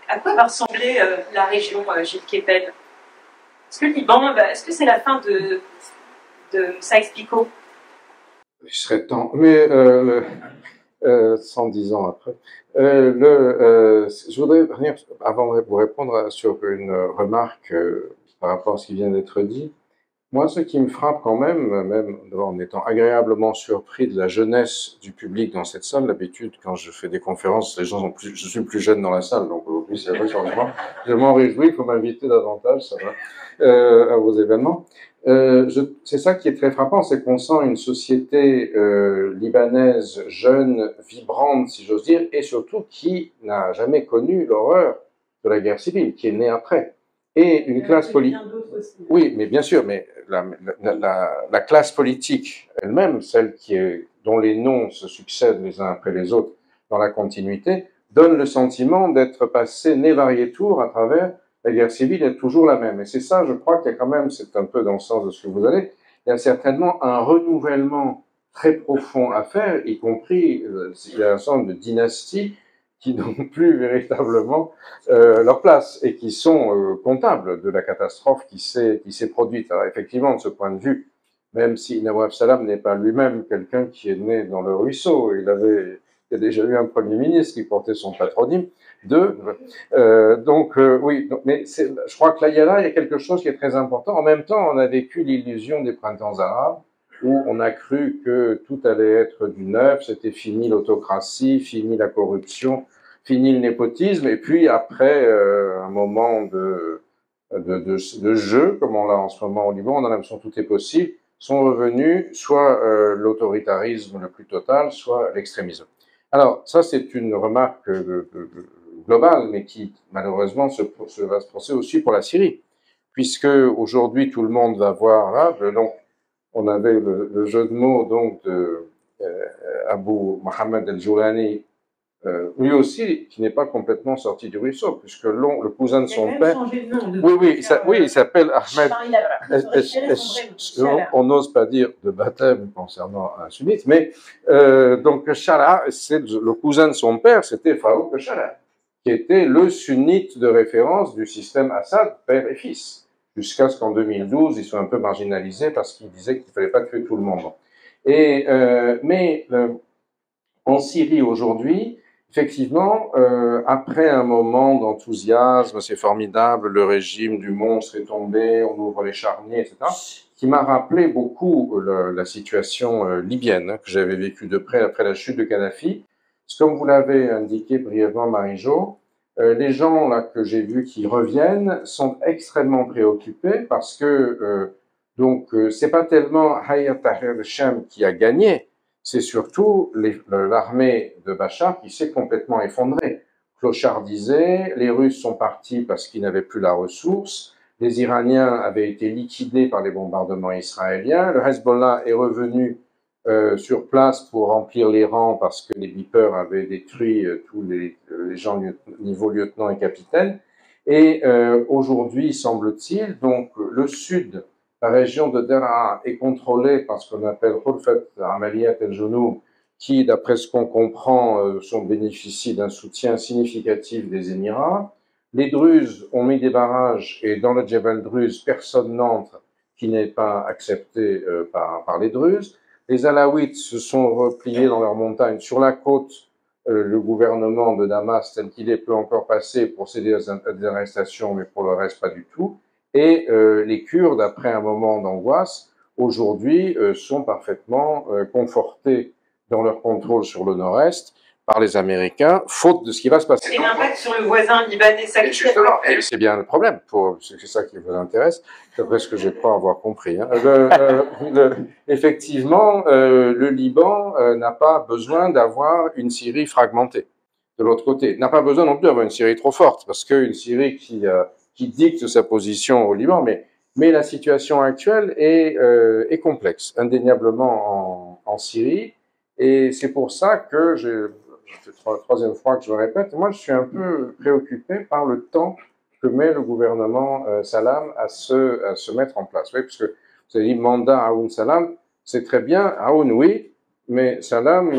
à quoi va ressembler la région, Gilles Kepel? Est-ce que le Liban, est-ce que c'est la fin de Sykes-Picot? Il serait temps, mais 110 ans après. Je voudrais revenir, avant de vous répondre, sur une remarque par rapport à ce qui vient d'être dit. Moi, ce qui me frappe quand même en étant agréablement surpris de la jeunesse du public dans cette salle, d'habitude, quand je fais des conférences, les gens sont je suis plus jeune dans la salle, donc aujourd'hui, c'est un changement. Je m'en réjouis, il faut m'inviter davantage, ça va, à vos événements. C'est ça qui est très frappant, c'est qu'on sent une société libanaise jeune, vibrante, si j'ose dire, et surtout qui n'a jamais connu l'horreur de la guerre civile, qui est née après. Et une classe politique. Oui, mais bien sûr, mais la classe politique elle-même, celle dont les noms se succèdent les uns après les autres dans la continuité, donne le sentiment d'être passé né varié tour à travers la guerre civile est toujours la même. Et c'est ça, je crois qu'il y a quand même, c'est un peu dans le sens de ce que vous allez, il y a certainement un renouvellement très profond à faire, y compris, il y a un sens de dynastie qui n'ont plus véritablement leur place et qui sont comptables de la catastrophe qui s'est produite. Alors effectivement, de ce point de vue, même si Nawaf Salam n'est pas lui-même quelqu'un qui est né dans le ruisseau, il y a déjà eu un Premier ministre qui portait son patronyme, oui, mais je crois que là, il y a quelque chose qui est très important. En même temps, on a vécu l'illusion des printemps arabes, où on a cru que tout allait être du neuf, c'était fini l'autocratie, fini la corruption, fini le népotisme, et puis après un moment de jeu, comme on l'a en ce moment au Liban, on a l'impression que tout est possible, sont revenus soit l'autoritarisme le plus total, soit l'extrémisme. Alors, ça c'est une remarque globale, mais qui malheureusement va se passer aussi pour la Syrie, puisque aujourd'hui tout le monde va voir là, donc on avait le jeu de mots donc de Abu Mohammed el-Joulani lui aussi, qui n'est pas complètement sorti du ruisseau, puisque le cousin de son père... Il a changé de nom. Oui, il s'appelle Ahmed. Enfin, il a retiré son prénom. On n'ose pas dire de baptême concernant un sunnite, mais donc Shara, c'est le cousin de son père, c'était Farouk Shara, qui était le sunnite de référence du système Assad, père et fils, jusqu'à ce qu'en 2012, ils soient un peu marginalisés parce qu'ils disaient qu'il ne fallait pas tuer tout le monde. Mais en Syrie aujourd'hui, effectivement, après un moment d'enthousiasme, c'est formidable, le régime du monstre est tombé, on ouvre les charniers, etc., qui m'a rappelé beaucoup la situation libyenne, que j'avais vécue de près après la chute de Kadhafi. Parce que comme vous l'avez indiqué brièvement, Marie-Jo, les gens là que j'ai vus qui reviennent sont extrêmement préoccupés parce que c'est pas tellement Hayat Tahrir al-Sham qui a gagné, c'est surtout l'armée de Bachar qui s'est complètement effondrée, clochardisée. Les Russes sont partis parce qu'ils n'avaient plus la ressource. Les Iraniens avaient été liquidés par les bombardements israéliens. Le Hezbollah est revenu sur place pour remplir les rangs parce que les beepers avaient détruit tous les gens niveau lieutenant et capitaine. Et aujourd'hui, semble-t-il, donc le sud, la région de Daraa est contrôlée par ce qu'on appelle Khulfat Amaliyat el-Jounoub, qui, d'après ce qu'on comprend, bénéficient d'un soutien significatif des Émirats. Les Druzes ont mis des barrages et dans le Djebel Druze, personne n'entre qui n'est pas accepté par les Druzes. Les Alaouites se sont repliés dans leurs montagnes. Sur la côte, le gouvernement de Damas, tel qu'il est, peut encore passer pour céder à des arrestations, mais pour le reste, pas du tout. Et les Kurdes, après un moment d'angoisse, aujourd'hui sont parfaitement confortés dans leur contrôle sur le nord-est par les Américains, faute de ce qui va se passer. Et l'impact sur le voisin libanais, ça c'est bien le problème, c'est ça qui vous intéresse, d'après ce que je crois avoir compris. Hein. Effectivement, le Liban n'a pas besoin d'avoir une Syrie fragmentée. De l'autre côté, n'a pas besoin non plus d'avoir une Syrie trop forte, parce qu'une Syrie qui dicte sa position au Liban, mais la situation actuelle est complexe, indéniablement en Syrie, et c'est pour ça que c'est la troisième fois que je le répète, moi je suis un peu préoccupé par le temps que met le gouvernement Salam à se mettre en place. Oui, parce que vous avez dit mandat Aoun Salam, c'est très bien, Aoun oui, mais Salam,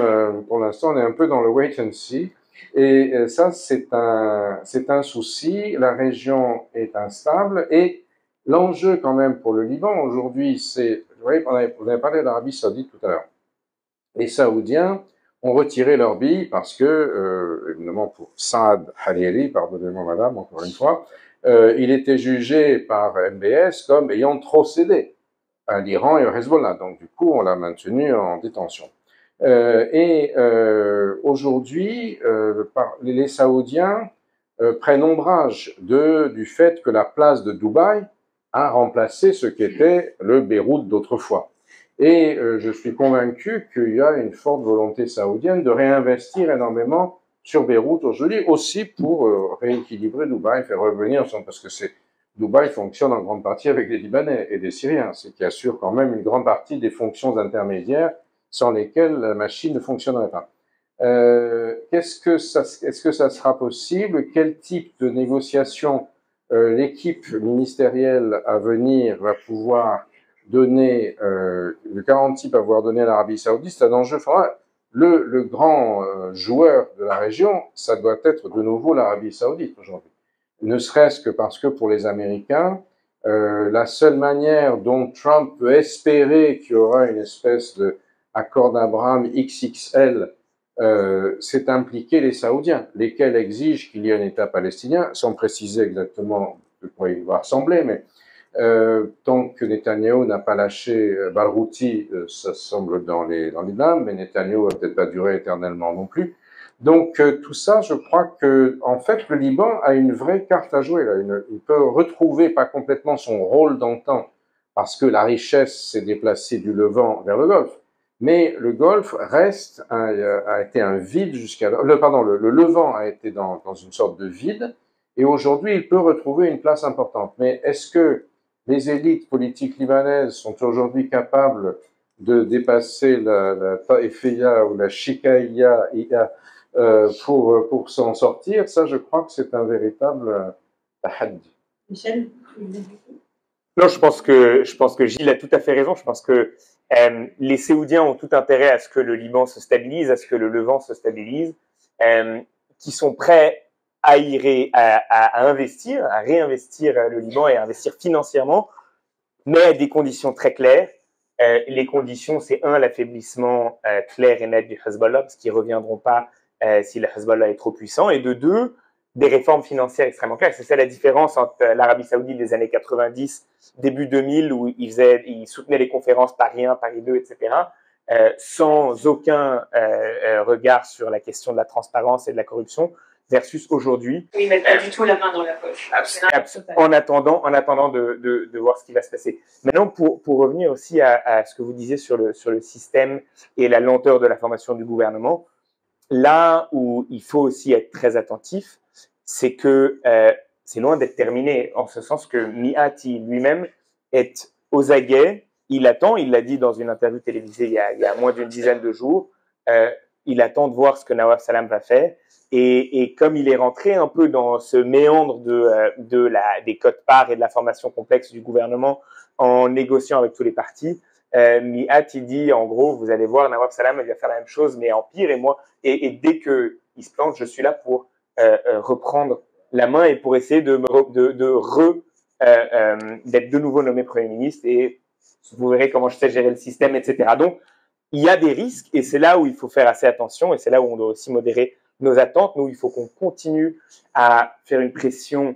pour l'instant, on est un peu dans le wait and see. Et ça, c'est un souci. La région est instable. Et l'enjeu, quand même, pour le Liban aujourd'hui, c'est, vous voyez, vous avez parlé de l'Arabie Saoudite tout à l'heure. Les Saoudiens ont retiré leur bille parce que, évidemment, pour Saad Hariri, pardonnez-moi madame, encore une fois, il était jugé par MBS comme ayant trop cédé à l'Iran et au Hezbollah. Donc, du coup, on l'a maintenu en détention. Aujourd'hui, les Saoudiens prennent ombrage du fait que la place de Dubaï a remplacé ce qu'était le Beyrouth d'autrefois. Et je suis convaincu qu'il y a une forte volonté saoudienne de réinvestir énormément sur Beyrouth aujourd'hui, aussi pour rééquilibrer Dubaï, faire revenir, parce que Dubaï fonctionne en grande partie avec les Libanais et des Syriens, ce qui assure quand même une grande partie des fonctions intermédiaires sans lesquelles la machine ne fonctionnerait pas. Est-ce que ça sera possible? Quel type de négociation l'équipe ministérielle à venir va pouvoir donner, le garantie va pouvoir donner à l'Arabie Saoudite? C'est un enjeu fondamental. Le grand joueur de la région, ça doit être de nouveau l'Arabie Saoudite aujourd'hui. Ne serait-ce que parce que pour les Américains, la seule manière dont Trump peut espérer qu'il y aura une espèce de accord d'Abraham XXL, c'est impliquer les Saoudiens, lesquels exigent qu'il y ait un État palestinien, sans préciser exactement de quoi il va ressembler, mais tant que Netanyahou n'a pas lâché Barghouti, ça semble dans les dames, mais Netanyahou va peut-être pas durer éternellement non plus. Donc tout ça, je crois que en fait le Liban a une vraie carte à jouer là. Il peut retrouver pas complètement son rôle d'antan parce que la richesse s'est déplacée du Levant vers le Golfe. Mais le Golfe a été un vide jusqu'à le Levant a été dans une sorte de vide, et aujourd'hui il peut retrouver une place importante. Mais est-ce que les élites politiques libanaises sont aujourd'hui capables de dépasser la taïfia ou la shikaïa pour s'en sortir. Ça, je crois que c'est un véritable tahaddi. Michel? Non, je pense que Gilles a tout à fait raison. Je pense que les Saoudiens ont tout intérêt à ce que le Liban se stabilise, à ce que le Levant se stabilise, qui sont prêts à investir, à réinvestir le Liban et à investir financièrement, mais à des conditions très claires. Les conditions, c'est l'affaiblissement clair et net du Hezbollah, parce qu'ils ne reviendront pas si le Hezbollah est trop puissant, et de deux, des réformes financières extrêmement claires. C'est ça la différence entre l'Arabie Saoudite des années 90, début 2000, où ils soutenaient les conférences Paris 1, Paris 2, etc., sans aucun regard sur la question de la transparence et de la corruption, versus aujourd'hui. Oui, ils mettent pas du tout la main dans la poche. En attendant de voir ce qui va se passer. Maintenant, pour revenir aussi à ce que vous disiez sur le système et la lenteur de la formation du gouvernement, là où il faut aussi être très attentif, c'est que c'est loin d'être terminé, en ce sens que Miati lui-même est aux aguets, il attend, il l'a dit dans une interview télévisée il y a moins d'une dizaine de jours, il attend de voir ce que Nawaf Salam va faire, et comme il est rentré un peu dans ce méandre des codes-parts et de la formation complexe du gouvernement en négociant avec tous les partis, Miati dit en gros, vous allez voir, Nawaf Salam il va faire la même chose, mais en pire, et dès qu'il se plante, je suis là pour reprendre la main et pour essayer d'être de nouveau nommé Premier ministre, et vous verrez comment je sais gérer le système, etc. Donc, il y a des risques, et c'est là où il faut faire assez attention, et c'est là où on doit aussi modérer nos attentes. Nous, il faut qu'on continue à faire une pression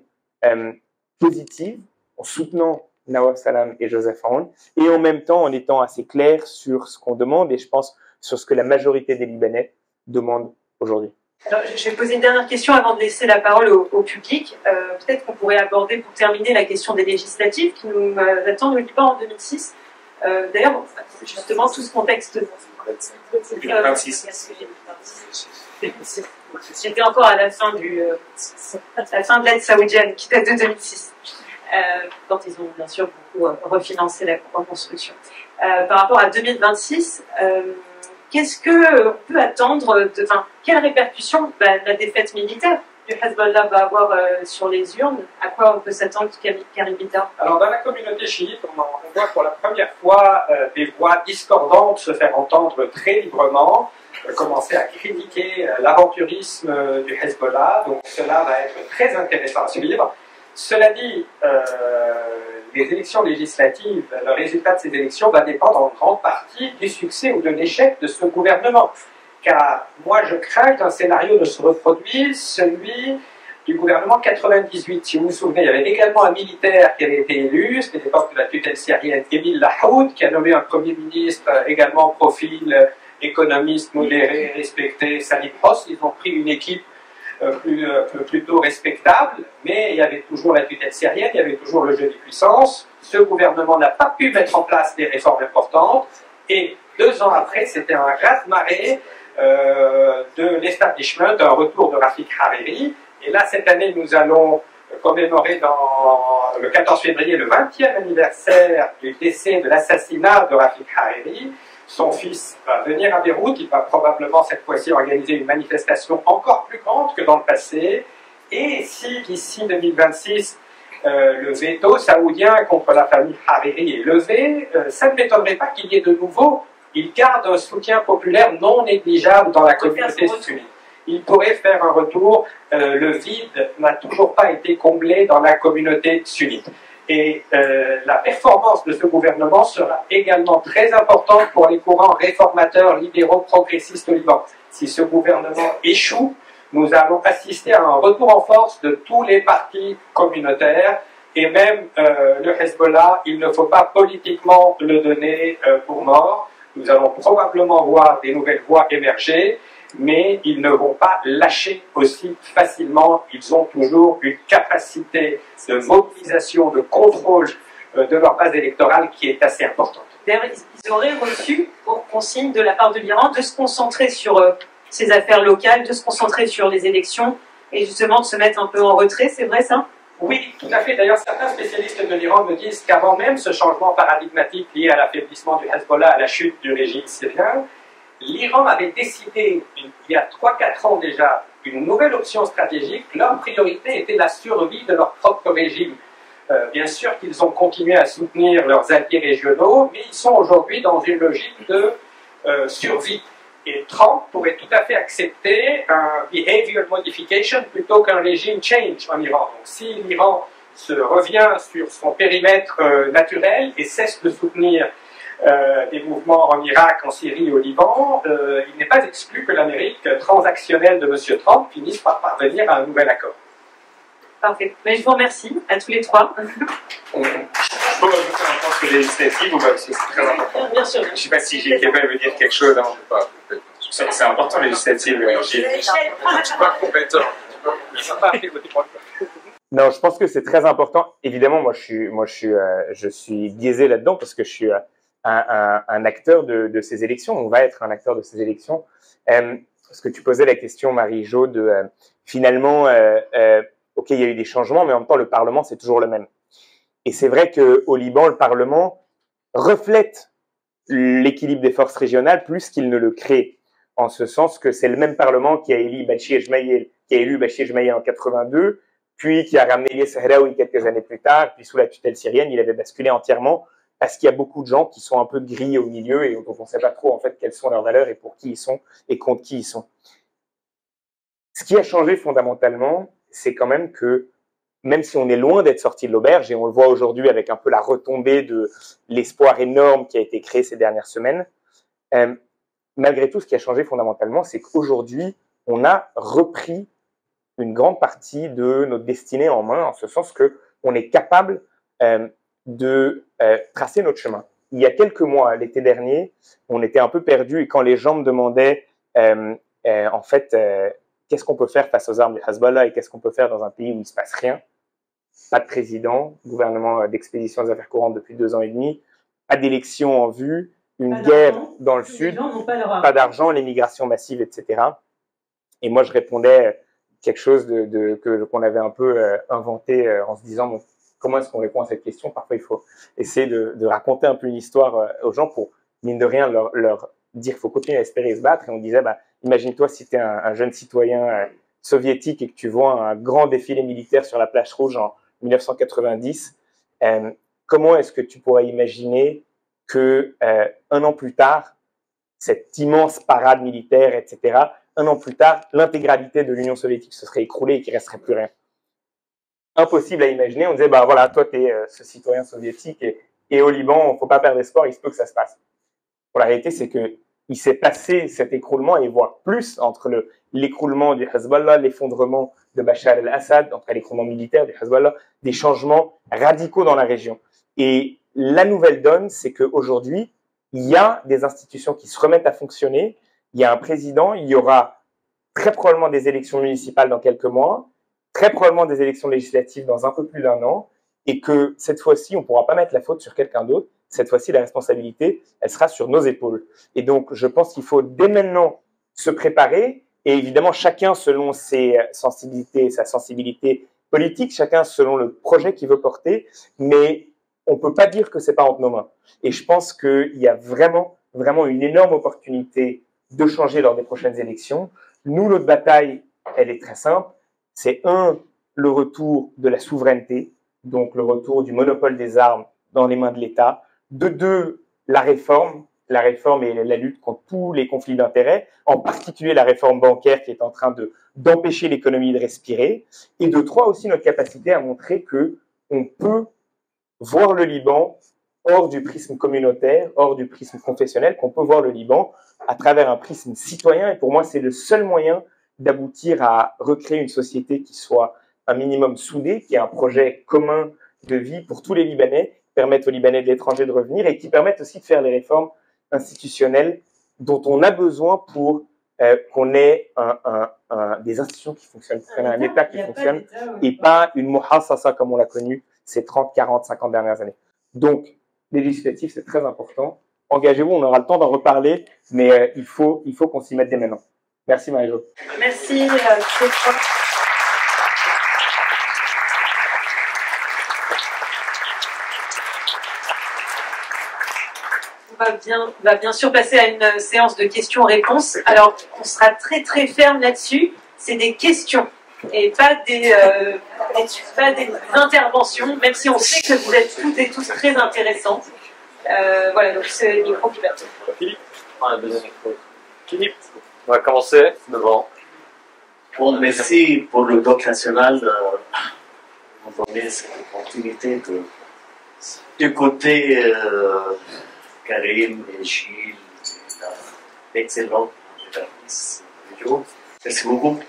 positive en soutenant Nawaf Salam et Joseph Aoun, et en même temps en étant assez clair sur ce qu'on demande, et je pense sur ce que la majorité des Libanais demandent aujourd'hui. Alors, je vais poser une dernière question avant de laisser la parole au public. Peut-être qu'on pourrait aborder pour terminer la question des législatives qui nous attendent au Liban en 2006. D'ailleurs, justement, tout ce contexte... 2026. J'étais encore à la fin de l'aide saoudienne qui date de 2006, quand ils ont bien sûr beaucoup refinancé la reconstruction. Par rapport à 2026, qu'est-ce qu'on peut attendre quelles répercussions la défaite militaire du Hezbollah va avoir sur les urnes? À quoi on peut s'attendre, Karim Bitar? Alors, dans la communauté chiite, on voit pour la première fois des voix discordantes se faire entendre très librement, commencer à critiquer l'aventurisme du Hezbollah. Donc, cela va être très intéressant à suivre. Cela dit, les élections législatives, le résultat de ces élections va dépendre en grande partie du succès ou de l'échec de ce gouvernement. Car moi, je crains qu'un scénario ne se reproduise, celui du gouvernement 98. Si vous vous souvenez, il y avait également un militaire qui avait été élu, c'était l'époque de la tutelle syrienne, Émile Lahoud, qui a nommé un premier ministre également profil économiste, modéré, respecté, Salim Hoss. Ils ont pris une équipe plutôt respectable, mais il y avait toujours la tutelle syrienne, il y avait toujours le jeu des puissances. Ce gouvernement n'a pas pu mettre en place des réformes importantes, et 2 ans après, c'était un raz-de-marée de l'establishment, un retour de Rafik Hariri. Et là, cette année, nous allons commémorer le 14 février le 20e anniversaire du décès, de l'assassinat de Rafik Hariri. Son fils va venir à Beyrouth, il va probablement cette fois-ci organiser une manifestation encore plus grande que dans le passé. Et si d'ici 2026, le veto saoudien contre la famille Hariri est levé, ça ne m'étonnerait pas qu'il y ait de nouveau. Il garde un soutien populaire non négligeable dans la communauté sunnite. Il pourrait faire un retour. Le vide n'a toujours pas été comblé dans la communauté sunnite. Et la performance de ce gouvernement sera également très importante pour les courants réformateurs, libéraux, progressistes au Liban. Si ce gouvernement échoue, nous allons assister à un retour en force de tous les partis communautaires, et même le Hezbollah, il ne faut pas politiquement le donner pour mort. Nous allons probablement voir des nouvelles voix émerger, mais ils ne vont pas lâcher aussi facilement. Ils ont toujours une capacité de mobilisation, de contrôle de leur base électorale qui est assez importante. D'ailleurs, ils auraient reçu pour consigne de la part de l'Iran de se concentrer sur ces affaires locales, de se concentrer sur les élections et justement de se mettre un peu en retrait, c'est vrai ça? Oui, tout à fait. D'ailleurs, certains spécialistes de l'Iran me disent qu'avant même ce changement paradigmatique lié à l'affaiblissement du Hezbollah, à la chute du régime syrien, l'Iran avait décidé, il y a 3-4 ans déjà, une nouvelle option stratégique. Leur priorité était la survie de leur propre régime. Bien sûr qu'ils ont continué à soutenir leurs alliés régionaux, mais ils sont aujourd'hui dans une logique de survie. Et Trump pourrait tout à fait accepter un behavior modification plutôt qu'un régime change en Iran. Donc si l'Iran se revient sur son périmètre naturel et cesse de soutenir des mouvements en Irak, en Syrie et au Liban, il n'est pas exclu que l'Amérique transactionnelle de M. Trump finisse par parvenir à un nouvel accord. Parfait. Mais je vous remercie à tous les trois. Je peux rajouter un point sur les législatives ou pas, parce que c'est très important. Bien sûr. Je ne sais pas si Gilles Kebel veut dire quelque chose. Hein. C'est important les législatives, Gilles. Je suis pas compétent. Non, je pense que c'est très important. Évidemment, moi, je suis biaisé là-dedans parce que je suis un acteur de ces élections. On va être un acteur de ces élections. Parce que tu posais la question, Marie-Jo, de finalement, ok, il y a eu des changements, mais en même temps, le Parlement, c'est toujours le même. Et c'est vrai qu'au Liban, le Parlement reflète l'équilibre des forces régionales plus qu'il ne le crée. En ce sens que c'est le même Parlement qui a élu Bachir Jmaïel en 82, puis qui a ramené Elias Sahraoui quelques années plus tard, puis sous la tutelle syrienne, il avait basculé entièrement parce qu'il y a beaucoup de gens qui sont un peu gris au milieu et dont on ne sait pas trop en fait quelles sont leurs valeurs et pour qui ils sont et contre qui ils sont. Ce qui a changé fondamentalement, c'est quand même que même si on est loin d'être sorti de l'auberge, et on le voit aujourd'hui avec un peu la retombée de l'espoir énorme qui a été créé ces dernières semaines, malgré tout, ce qui a changé fondamentalement, c'est qu'aujourd'hui, on a repris une grande partie de notre destinée en main, en ce sens qu'on est capable de tracer notre chemin. Il y a quelques mois, l'été dernier, on était un peu perdu et quand les gens me demandaient en fait qu'est-ce qu'on peut faire face aux armes du Hezbollah et qu'est-ce qu'on peut faire dans un pays où il ne se passe rien, pas de président, gouvernement d'expédition des affaires courantes depuis 2 ans et demi, pas d'élection en vue, une guerre dans le sud, pas d'argent, l'émigration massive, etc. Et moi, je répondais quelque chose qu'on avait un peu inventé en se disant bon, comment est-ce qu'on répond à cette question? Parfois, il faut essayer de raconter un peu une histoire aux gens pour, mine de rien, leur dire qu'il faut continuer à espérer se battre. Et on disait, bah, imagine-toi si tu es un jeune citoyen soviétique et que tu vois un grand défilé militaire sur la Place Rouge en 1990, comment est-ce que tu pourrais imaginer que 1 an plus tard, cette immense parade militaire, etc., 1 an plus tard, l'intégralité de l'Union soviétique se serait écroulée et qu'il ne resterait plus rien. Impossible à imaginer. On disait, bah voilà, toi, tu es ce citoyen soviétique et au Liban, il ne faut pas perdre espoir, il se peut que ça se passe. Bon, la réalité, c'est qu'il s'est passé cet écroulement et voire plus entre l'écroulement du Hezbollah, l'effondrement de Bachar el-Assad, entre l'écroulement militaire du Hezbollah, des changements radicaux dans la région. Et la nouvelle donne, c'est qu'aujourd'hui, il y a des institutions qui se remettent à fonctionner, il y a un président, il y aura très probablement des élections municipales dans quelques mois, très probablement des élections législatives dans un peu plus d'1 an, et que cette fois-ci, on ne pourra pas mettre la faute sur quelqu'un d'autre. Cette fois-ci, la responsabilité, elle sera sur nos épaules. Et donc, je pense qu'il faut dès maintenant se préparer, et évidemment, chacun selon ses sensibilités, sa sensibilité politique, chacun selon le projet qu'il veut porter, mais on ne peut pas dire que ce n'est pas entre nos mains. Et je pense qu'il y a vraiment, vraiment une énorme opportunité de changer lors des prochaines élections. Nous, notre bataille, elle est très simple. C'est 1, le retour de la souveraineté, donc le retour du monopole des armes dans les mains de l'État. De 2, la réforme et la lutte contre tous les conflits d'intérêts, en particulier la réforme bancaire qui est en train d'empêcher l'économie de respirer. Et de 3, aussi notre capacité à montrer qu'on peut voir le Liban hors du prisme communautaire, hors du prisme confessionnel, qu'on peut voir le Liban à travers un prisme citoyen. Et pour moi, c'est le seul moyen d'aboutir à recréer une société qui soit un minimum soudée, qui ait un projet commun de vie pour tous les Libanais, qui permettent aux Libanais de l'étranger de revenir et qui permettent aussi de faire les réformes institutionnelles dont on a besoin pour qu'on ait des institutions qui fonctionnent, un État qui fonctionne et pas une muhassasa comme on l'a connu ces 30, 40, 50 dernières années. Donc, les législatives, c'est très important. Engagez-vous, on aura le temps d'en reparler, mais il faut qu'on s'y mette dès maintenant. Merci Marie-Jo. Merci. On va bien sûr passer à une séance de questions-réponses. Alors, on sera très très ferme là-dessus. C'est des questions et pas des interventions, même si on sait que vous êtes toutes et tous très intéressants. Voilà, donc c'est le micro qui va. Philippe, on a besoin de micro. Philippe, on va commencer devant. Bon, merci pour le doc national de nous donner cette opportunité d'écouter Karim et Gilles, excellent vidéo. Merci beaucoup.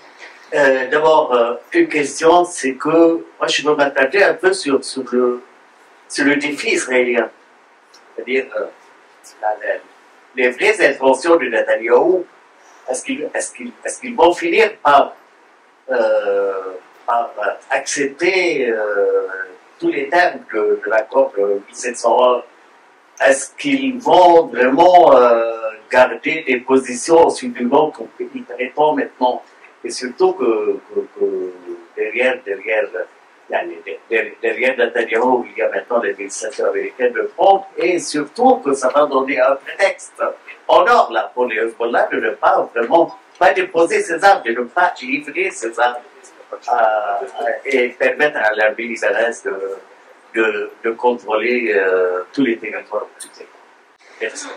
D'abord, une question, c'est que moi je me m'attarder un peu sur le défi israélien. C'est-à-dire les vraies intentions de Netanyahou, est-ce qu'ils vont finir par accepter tous les termes de l'accord de 1701? Est-ce qu'ils vont vraiment garder des positions suffisamment compétitives maintenant? Et surtout que derrière Netanyahou, il y a maintenant l'administration américaine de Trump, et surtout que ça va donner un prétexte en or là, pour les Hezbollah de ne pas vraiment déposer ces armes, de ne pas livrer ces armes et permettre à l'armée israélienne de contrôler tous les territoires occupés. Merci.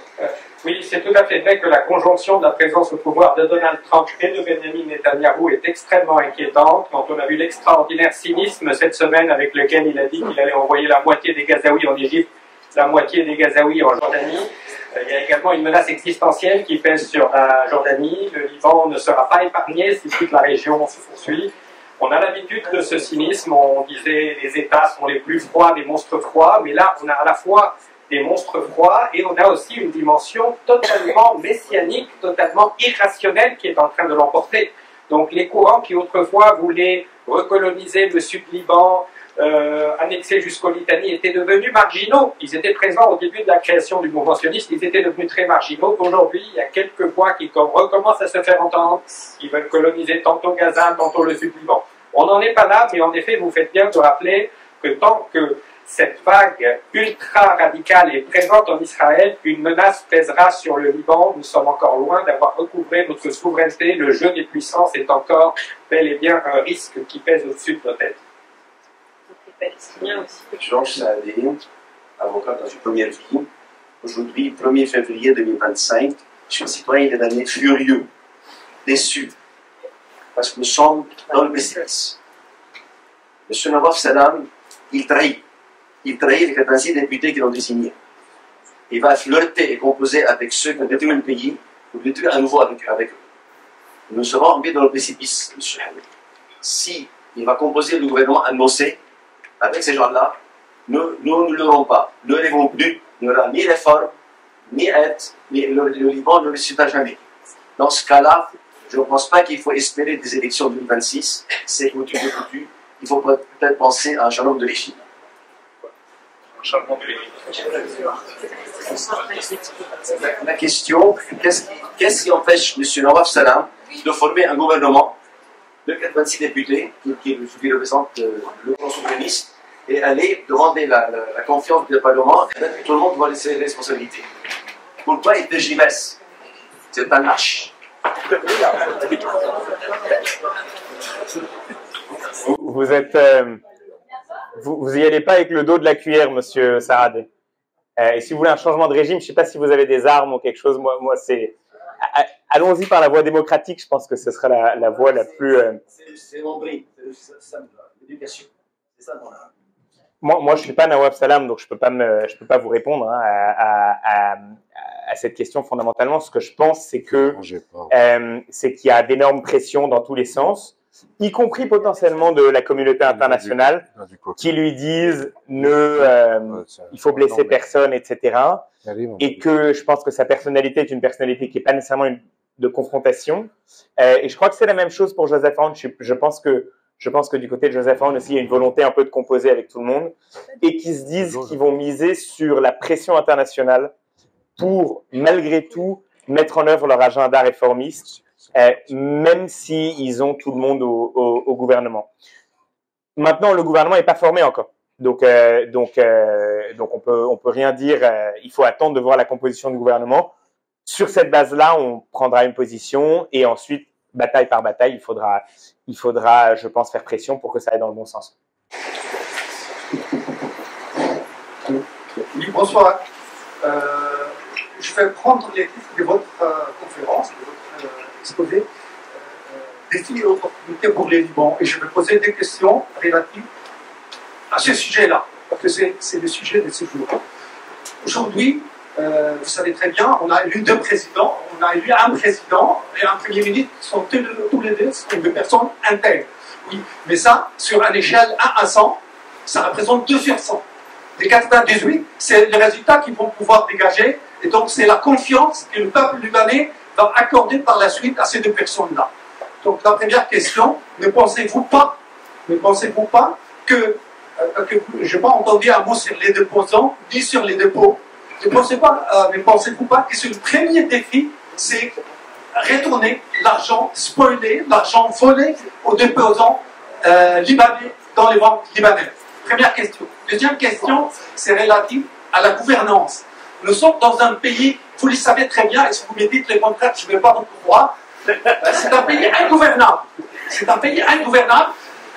Oui, c'est tout à fait vrai que la conjonction de la présence au pouvoir de Donald Trump et de Benjamin Netanyahou est extrêmement inquiétante. Quand on a vu l'extraordinaire cynisme cette semaine avec lequel il a dit qu'il allait envoyer la moitié des Gazaouis en Égypte, la moitié des Gazaouis en Jordanie, il y a également une menace existentielle qui pèse sur la Jordanie. Le Liban ne sera pas épargné si toute la région se poursuit. On a l'habitude de ce cynisme. On disait les États sont les plus froids, des monstres froids, mais là on a à la fois des monstres froids, et on a aussi une dimension totalement messianique, totalement irrationnelle qui est en train de l'emporter. Donc les courants qui autrefois voulaient recoloniser le Sud-Liban, annexer jusqu'au Litanie, étaient devenus marginaux. Ils étaient présents au début de la création du mouvement sioniste, ils étaient devenus très marginaux. Aujourd'hui, il y a quelques voix qui recommencent à se faire entendre. Ils veulent coloniser tantôt Gaza, tantôt le Sud-Liban. On n'en est pas là, mais en effet, vous faites bien de rappeler que tant que cette vague ultra-radicale est présente en Israël, une menace pèsera sur le Liban. Nous sommes encore loin d'avoir recouvré notre souveraineté. Le jeu des puissances est encore bel et bien un risque qui pèse au-dessus de nos têtes. Georges Saadé, avocat dans une première vie. Aujourd'hui, 1er février 2025, je suis un citoyen libanais furieux, déçu, parce que nous sommes dans le pessimisme. M. Nawaf Salam, il trahit. Il trahit les 86 députés qui l'ont désigné. Il va flirter et composer avec ceux qui ont détruit le pays pour détruire à nouveau avec eux. Nous serons emmenés dans le précipice, M. Hamid. Si il va composer le gouvernement annoncé avec ces gens-là, nous ne l'aurons pas. Ne l'avons plus. Il n'y aura ni réforme, ni aide, ni le Liban ne le suivra jamais. Dans ce cas-là, je ne pense pas qu'il faut espérer des élections 2026. C'est foutu de foutu. Il faut peut-être penser à un changement de régime. La question, qu'est-ce qui empêche M. Nawaf Salam de former un gouvernement de 86 députés qui représente le grand souverainiste et aller demander la confiance du Parlement et mettre tout le monde devant ses responsabilités? Pourquoi il tergiverse? C'est un lâche. Vous êtes... Vous n'y allez pas avec le dos de la cuillère, monsieur Saadé. Et si vous voulez un changement de régime, je ne sais pas si vous avez des armes ou quelque chose. Moi c'est... Allons-y par la voie démocratique, je pense que ce sera la voie la plus... C'est l'ombris, c'est l'éducation. C'est ça, Moi, je ne suis pas Nawaf Salam, donc je peux pas vous répondre à cette question fondamentalement. Ce que je pense, c'est que c'est qu'il y a d'énormes pressions dans tous les sens, y compris potentiellement de la communauté internationale, qui lui disent il faut blesser personne, etc. Et que je pense que sa personnalité est une personnalité qui n'est pas nécessairement de confrontation. Et je crois que c'est la même chose pour Joseph Aoun. Je pense que du côté de Joseph Aoun aussi, il y a une volonté un peu de composer avec tout le monde et qui se disent qu'ils vont miser sur la pression internationale pour, malgré tout, mettre en œuvre leur agenda réformiste, même s'ils ont tout le monde au gouvernement. Maintenant, le gouvernement n'est pas formé encore. Donc on peut rien dire. Il faut attendre de voir la composition du gouvernement. Sur cette base-là, on prendra une position et ensuite, bataille par bataille, il faudra, je pense, faire pression pour que ça aille dans le bon sens. Oui, bonsoir. Je vais prendre les titres de votre conférence, de votre exposé, défis et opportunités pour les Liban. Et je vais poser des questions relatives à ce sujet-là, parce que c'est le sujet de ce jour. Aujourd'hui, vous savez très bien, on a élu deux présidents, on a élu un président et un premier ministre qui sont tous les deux sont des personnes intègres. Oui, mais ça, sur une échelle 1 à 100, ça représente 2 sur 100. Les 98, c'est le résultat qu'ils vont pouvoir dégager, et donc c'est la confiance que le peuple libanais va accorder par la suite à ces deux personnes-là. Donc la première question, ne pensez-vous pas que je n'ai pas entendu un mot sur les déposants, ni sur les dépôts. Ne pensez-vous pas que c'est le premier défi, c'est retourner l'argent spoilé, l'argent volé aux déposants libanais dans les banques libanaises. Première question. Deuxième question, c'est relative à la gouvernance. Nous sommes dans un pays, vous le savez très bien, et si vous me dites les contraires, je ne vais pas vous croire, c'est un pays ingouvernable. C'est un pays ingouvernable.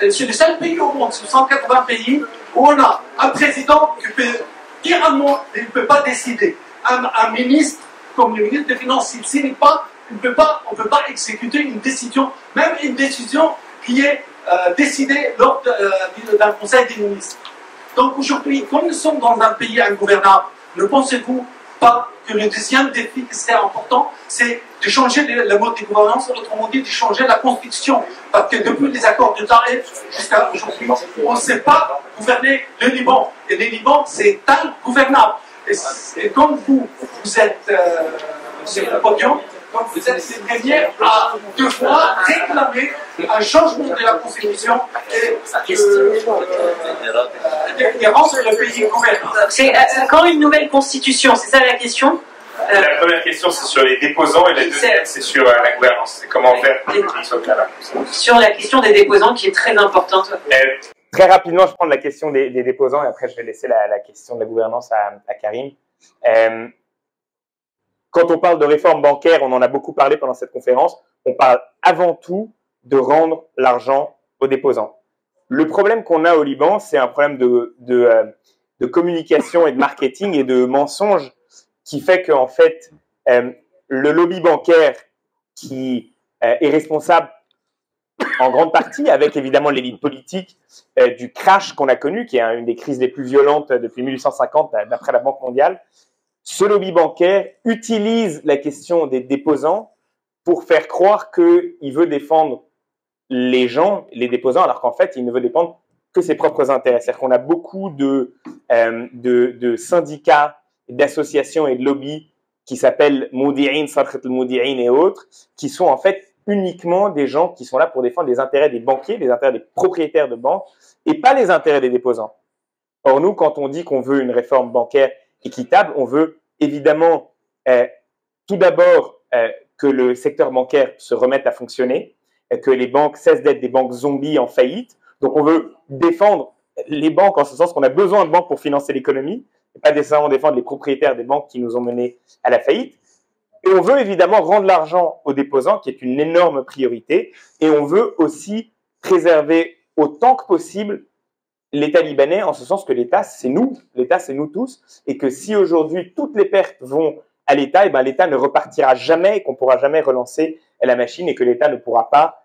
C'est le seul pays au monde, sur 180 pays, où on a un président qui peut dire un mot, il ne peut pas décider. Un ministre, comme le ministre des Finances, s'il ne signe pas, on ne peut pas exécuter une décision, même une décision qui est décidée lors d'un conseil des ministres. Donc aujourd'hui, comme nous sommes dans un pays ingouvernable, ne pensez-vous pas que le deuxième défi qui serait important, c'est de changer le mode de gouvernance, autrement dit, de changer la constitution. Parce que depuis les accords de Taïf jusqu'à aujourd'hui, on ne sait pas gouverner le Liban. Et le Liban, c'est ingouvernable. Et comme vous êtes sur le podium, donc vous êtes les premiers à devoir réclamer un changement de la constitution et rendre le pays gouvernable. C'est quand une nouvelle constitution, c'est ça la question? La première question, c'est sur les déposants, et la deuxième, c'est sur la gouvernance. C'est comment faire pour qu'ils soient là. Sur la question des déposants, qui est très importante. Très rapidement, je prends la question des déposants et après, je vais laisser la question de la gouvernance à Karim. Quand on parle de réforme bancaire, on en a beaucoup parlé pendant cette conférence, on parle avant tout de rendre l'argent aux déposants. Le problème qu'on a au Liban, c'est un problème de communication et de marketing et de mensonges qui fait qu'en fait, le lobby bancaire qui est responsable en grande partie, avec évidemment l'élite politique, du crash qu'on a connu, qui est une des crises les plus violentes depuis 1850, d'après la Banque mondiale, ce lobby bancaire utilise la question des déposants pour faire croire qu'il veut défendre les gens, les déposants, alors qu'en fait, il ne veut défendre que ses propres intérêts. C'est-à-dire qu'on a beaucoup de syndicats, d'associations et de lobbies qui s'appellent Moudi'in, Sarkhat al-Moudi'in et autres, qui sont en fait uniquement des gens qui sont là pour défendre les intérêts des banquiers, les intérêts des propriétaires de banques, et pas les intérêts des déposants. Or, nous, quand on dit qu'on veut une réforme bancaire équitable, on veut évidemment tout d'abord que le secteur bancaire se remette à fonctionner, que les banques cessent d'être des banques zombies en faillite. Donc on veut défendre les banques en ce sens qu'on a besoin de banques pour financer l'économie, et pas nécessairement défendre les propriétaires des banques qui nous ont menés à la faillite. Et on veut évidemment rendre l'argent aux déposants, qui est une énorme priorité, et on veut aussi préserver autant que possible l'État libanais, en ce sens que l'État, c'est nous tous, et que si aujourd'hui toutes les pertes vont à l'État, et ben l'État ne repartira jamais, et qu'on ne pourra jamais relancer la machine, et que l'État ne pourra pas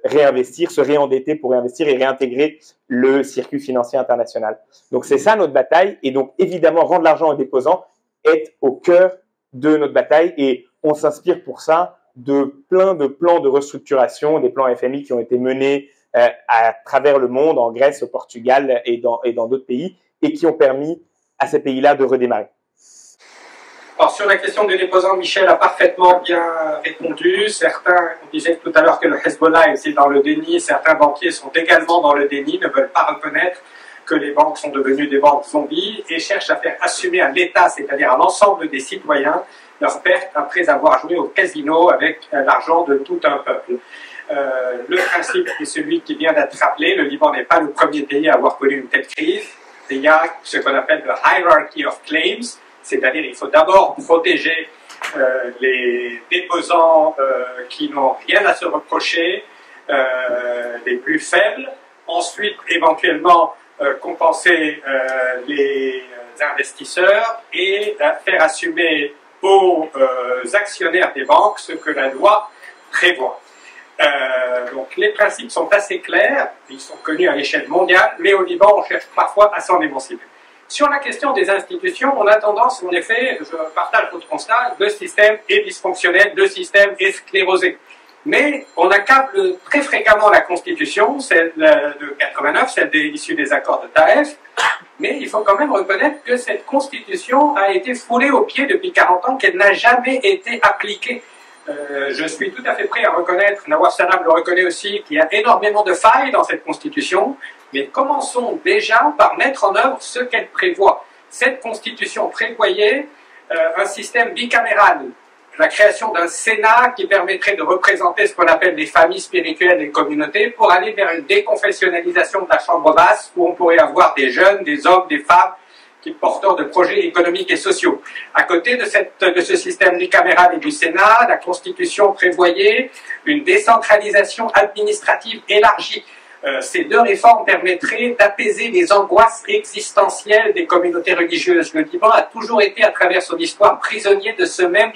réinvestir, se réendetter pour réinvestir et réintégrer le circuit financier international. Donc c'est ça notre bataille, et donc évidemment rendre l'argent aux déposants est au cœur de notre bataille, et on s'inspire pour ça de plein de plans de restructuration, des plans FMI qui ont été menés à travers le monde, en Grèce, au Portugal et dans d'autres pays, et qui ont permis à ces pays-là de redémarrer. Alors sur la question des déposants, Michel a parfaitement bien répondu. Certains, on disait tout à l'heure que le Hezbollah était dans le déni, certains banquiers sont également dans le déni, ne veulent pas reconnaître que les banques sont devenues des banques zombies et cherchent à faire assumer à l'État, c'est-à-dire à l'ensemble des citoyens, leurs pertes après avoir joué au casino avec l'argent de tout un peuple. Le principe est celui qui vient d'être rappelé. Le Liban n'est pas le premier pays à avoir connu une telle crise. Il y a ce qu'on appelle le hierarchy of claims, c'est-à-dire il faut d'abord protéger les déposants qui n'ont rien à se reprocher, les plus faibles. Ensuite, éventuellement, compenser les investisseurs et faire assumer aux actionnaires des banques ce que la loi prévoit. Donc les principes sont assez clairs, ils sont connus à l'échelle mondiale, mais au Liban, on cherche parfois à s'en émanciper. Sur la question des institutions, on a tendance, en effet, je partage votre constat, le système est dysfonctionnel, le système est sclérosé. Mais on accable très fréquemment la Constitution, celle de 89, celle issue des accords de Taïf, mais il faut quand même reconnaître que cette Constitution a été foulée aux pieds depuis 40 ans, qu'elle n'a jamais été appliquée. Je suis tout à fait prêt à reconnaître, Nawaf Salam le reconnaît aussi, qu'il y a énormément de failles dans cette Constitution, mais commençons déjà par mettre en œuvre ce qu'elle prévoit. Cette Constitution prévoyait un système bicaméral, la création d'un Sénat qui permettrait de représenter ce qu'on appelle les familles spirituelles des communautés pour aller vers une déconfessionnalisation de la chambre basse où on pourrait avoir des jeunes, des hommes, des femmes qui porteurs de projets économiques et sociaux. À côté de ce système bicaméral et du Sénat, la Constitution prévoyait une décentralisation administrative élargie. Ces deux réformes permettraient d'apaiser les angoisses existentielles des communautés religieuses. Le Liban a toujours été, à travers son histoire, prisonnier de ce même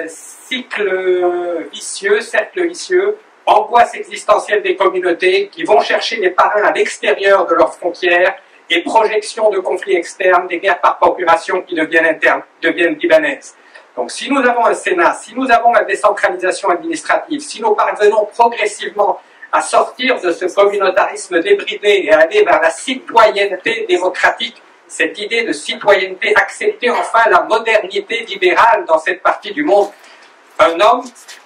cycle vicieux, cercle vicieux, angoisse existentielle des communautés qui vont chercher les parrains à l'extérieur de leurs frontières et projection de conflits externes, des guerres par procuration qui deviennent internes, deviennent libanaises. Donc si nous avons un Sénat, si nous avons la décentralisation administrative, si nous parvenons progressivement à sortir de ce communautarisme débridé et à aller vers la citoyenneté démocratique, cette idée de citoyenneté, accepter enfin la modernité libérale dans cette partie du monde, un homme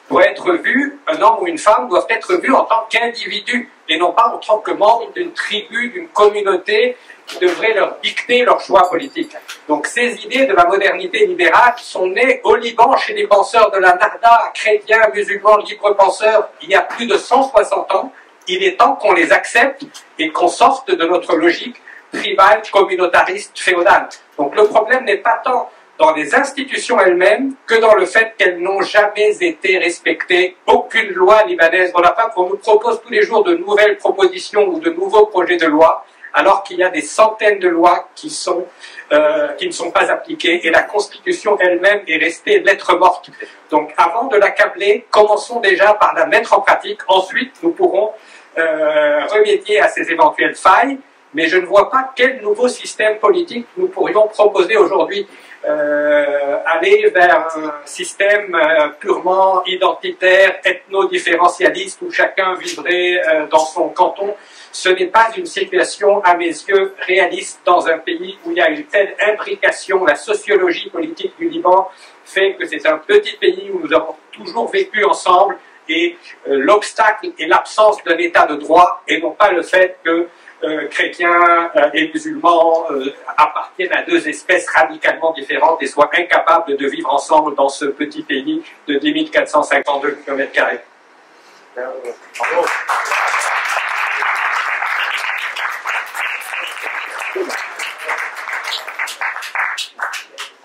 doit être vu, un homme ou une femme doivent être vus en tant qu'individu et non pas en tant que membre d'une tribu, d'une communauté qui devrait leur dicter leurs choix politiques. Donc ces idées de la modernité libérale sont nées au Liban chez des penseurs de la Narda, chrétiens, musulmans, libres penseurs, il y a plus de 160 ans. Il est temps qu'on les accepte et qu'on sorte de notre logique tribale, communautariste, féodale. Donc le problème n'est pas tant dans les institutions elles-mêmes que dans le fait qu'elles n'ont jamais été respectées. Aucune loi libanaise, on nous propose tous les jours de nouvelles propositions ou de nouveaux projets de loi, alors qu'il y a des centaines de lois qui ne sont pas appliquées et la Constitution elle-même est restée lettre morte. Donc avant de l'accabler, commençons déjà par la mettre en pratique. Ensuite, nous pourrons remédier à ces éventuelles failles, mais je ne vois pas quel nouveau système politique nous pourrions proposer aujourd'hui. Aller vers un système purement identitaire, ethno-différentialiste, où chacun vivrait dans son canton. Ce n'est pas une situation, à mes yeux, réaliste dans un pays où il y a une telle imbrication. La sociologie politique du Liban fait que c'est un petit pays où nous avons toujours vécu ensemble et l'obstacle est l'absence d'un état de droit et non pas le fait que chrétiens et musulmans appartiennent à deux espèces radicalement différentes et soient incapables de vivre ensemble dans ce petit pays de 10 452 km². Bravo.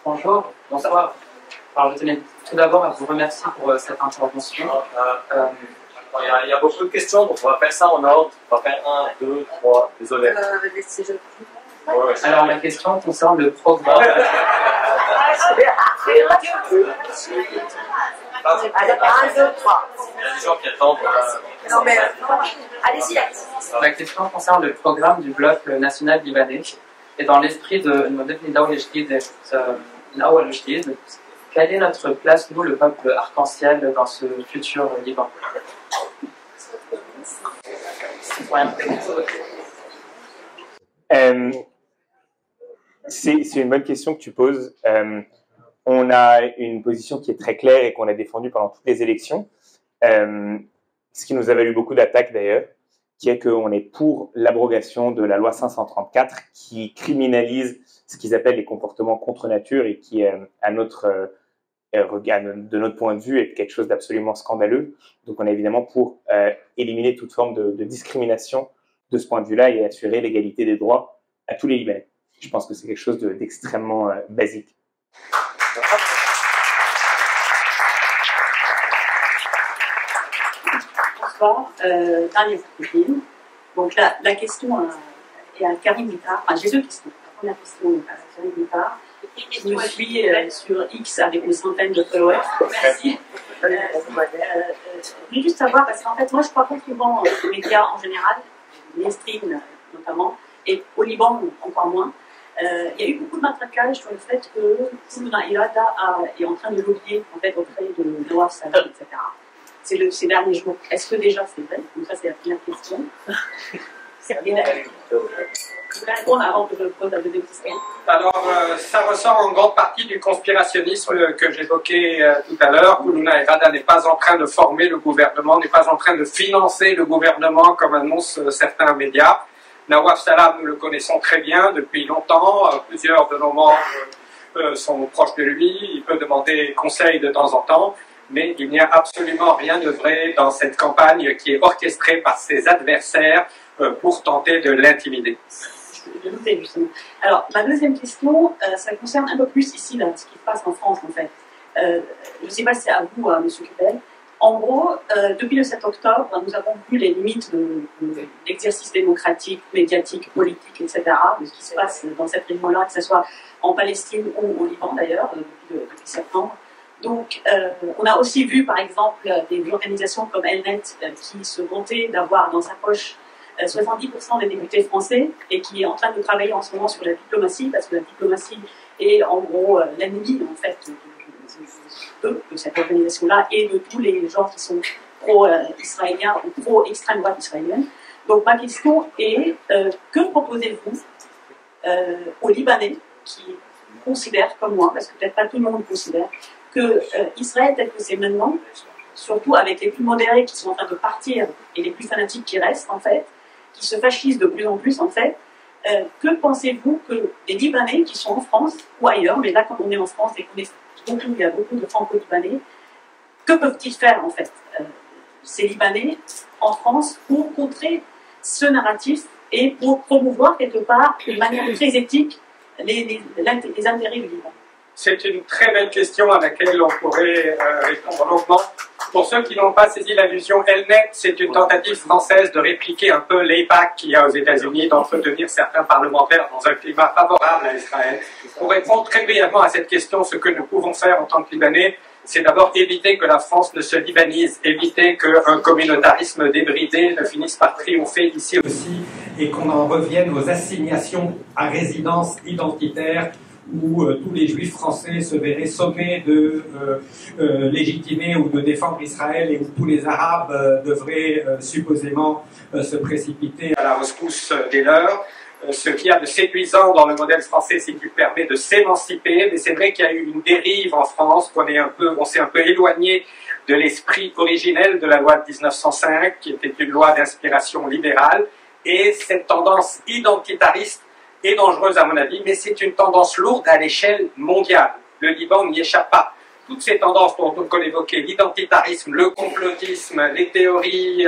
Bonjour, bonsoir. Alors, je tenais tout d'abord à vous remercier pour cette intervention. Il y a beaucoup de questions, donc on va faire ça en ordre. On va faire 1, 2, 3, désolé. Alors, la question concerne le programme. Alors, 1, 2, 3. Il y a des gens qui attendent. Non, mais allez-y. La question concerne le programme du bloc national libanais. Et dans l'esprit de quelle est notre place, nous, le peuple arc-en-ciel, dans ce futur Liban? C'est une bonne question que tu poses. On a une position qui est très claire et qu'on a défendue pendant toutes les élections, ce qui nous a valu beaucoup d'attaques d'ailleurs, qui est qu'on est pour l'abrogation de la loi 534 qui criminalise ce qu'ils appellent les comportements contre nature et qui, à notre de notre point de vue, est quelque chose d'absolument scandaleux. Donc, on est évidemment pour éliminer toute forme de discrimination de ce point de vue-là et assurer l'égalité des droits à tous les Libanais. Je pense que c'est quelque chose d'extrêmement basique. Bonsoir, Daniel Sarkozy. Donc la question est à Karim Guittard. Enfin, j'ai deux questions. La première question est à Karim Guittard. Je me suis sur X avec une centaine de followers. Merci. Je voulais juste savoir, parce qu'en fait, moi, je crois pas souvent aux médias en général, mainstream notamment, et au Liban encore moins. Il y a eu beaucoup de matraquage sur le fait que Soumouna Irada est en train de lobbyer en fait, auprès de Nawaf Salam, etc. C'est ces derniers jours. Est-ce que déjà c'est vrai? Donc ça, c'est la première question. Avant que je pose la deuxième question. Alors, ça ressort en grande partie du conspirationnisme que j'évoquais tout à l'heure. Soumouna Irada n'est pas en train de former le gouvernement, n'est pas en train de financer le gouvernement comme annoncent certains médias. Nawaf Salam, nous le connaissons très bien depuis longtemps. Plusieurs de nos membres sont proches de lui. Il peut demander conseil de temps en temps. Mais il n'y a absolument rien de vrai dans cette campagne qui est orchestrée par ses adversaires pour tenter de l'intimider. Je doutais justement. Alors, ma deuxième question, ça concerne un peu plus ici, là, ce qui se passe en France, en fait. Je ne sais pas si c'est à vous, M. Kubel. En gros, depuis le 7 octobre, nous avons vu les limites de l'exercice démocratique, médiatique, politique, etc., de ce qui se passe dans cette région-là, que ce soit en Palestine ou au Liban, d'ailleurs, depuis septembre. Donc, on a aussi vu, par exemple, des organisations comme Elnet qui se vantaient d'avoir dans sa poche 70% des députés français et qui est en train de travailler en ce moment sur la diplomatie, parce que la diplomatie est en gros l'ennemi, en fait, de cette organisation-là et de tous les gens qui sont pro-israéliens ou pro-extrême droite israélienne. Donc, ma question est, que proposez-vous aux Libanais qui considèrent, comme moi, parce que peut-être pas tout le monde considère, que Israël, tel que c'est maintenant, surtout avec les plus modérés qui sont en train de partir et les plus fanatiques qui restent, en fait, qui se fascisent de plus en plus, en fait, que pensez-vous que les Libanais qui sont en France ou ailleurs, mais là, quand on est en France et qu'on est beaucoup, il y a beaucoup de franco-libanais, que peuvent-ils faire, en fait, ces Libanais en France pour contrer ce narratif et pour promouvoir, quelque part, d'une manière très éthique, les intérêts du Liban? C'est une très belle question à laquelle on pourrait répondre longuement. Pour ceux qui n'ont pas saisi l'allusion, Elnet, c'est une tentative française de répliquer un peu l'AIPAC qu'il y a aux États-Unis, d'entretenir certains parlementaires dans un climat favorable à Israël. Pour répondre très brièvement à cette question, ce que nous pouvons faire en tant que Libanais, c'est d'abord éviter que la France ne se libanise, éviter qu'un communautarisme débridé ne finisse par triompher ici aussi et qu'on en revienne aux assignations à résidence identitaire où tous les juifs français se verraient sommés de légitimer ou de défendre Israël et où tous les arabes devraient supposément se précipiter à la rescousse des leurs. Ce qu'il y a de séduisant dans le modèle français, c'est qu'il permet de s'émanciper, mais c'est vrai qu'il y a eu une dérive en France, on s'est un peu éloigné de l'esprit originel de la loi de 1905, qui était une loi d'inspiration libérale, et cette tendance identitariste est dangereuse à mon avis, mais c'est une tendance lourde à l'échelle mondiale. Le Liban n'y échappe pas. Toutes ces tendances dont on évoquait, l'identitarisme, le complotisme, les théories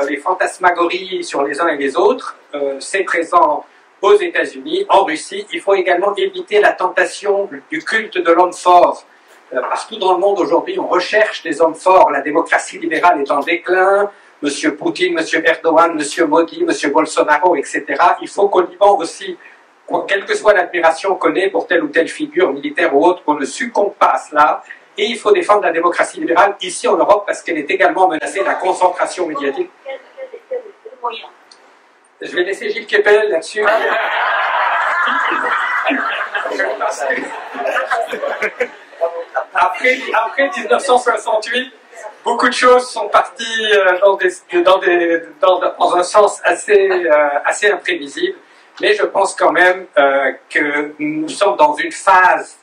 les fantasmagories sur les uns et les autres, c'est présent aux États-Unis, en Russie. Il faut également éviter la tentation du culte de l'homme fort. Partout dans le monde aujourd'hui, on recherche des hommes forts. La démocratie libérale est en déclin. Monsieur Poutine, Monsieur Erdogan, Monsieur Modi, Monsieur Bolsonaro, etc. Il faut qu'au Liban aussi, quelle que soit l'admiration qu'on ait pour telle ou telle figure militaire ou autre, qu'on ne succombe pas à cela. Et il faut défendre la démocratie libérale ici en Europe parce qu'elle est également menacée de la concentration médiatique. Je vais laisser Gilles Kepel là-dessus. Après 1968, beaucoup de choses sont parties dans un sens assez imprévisible, mais je pense quand même que nous sommes dans une phase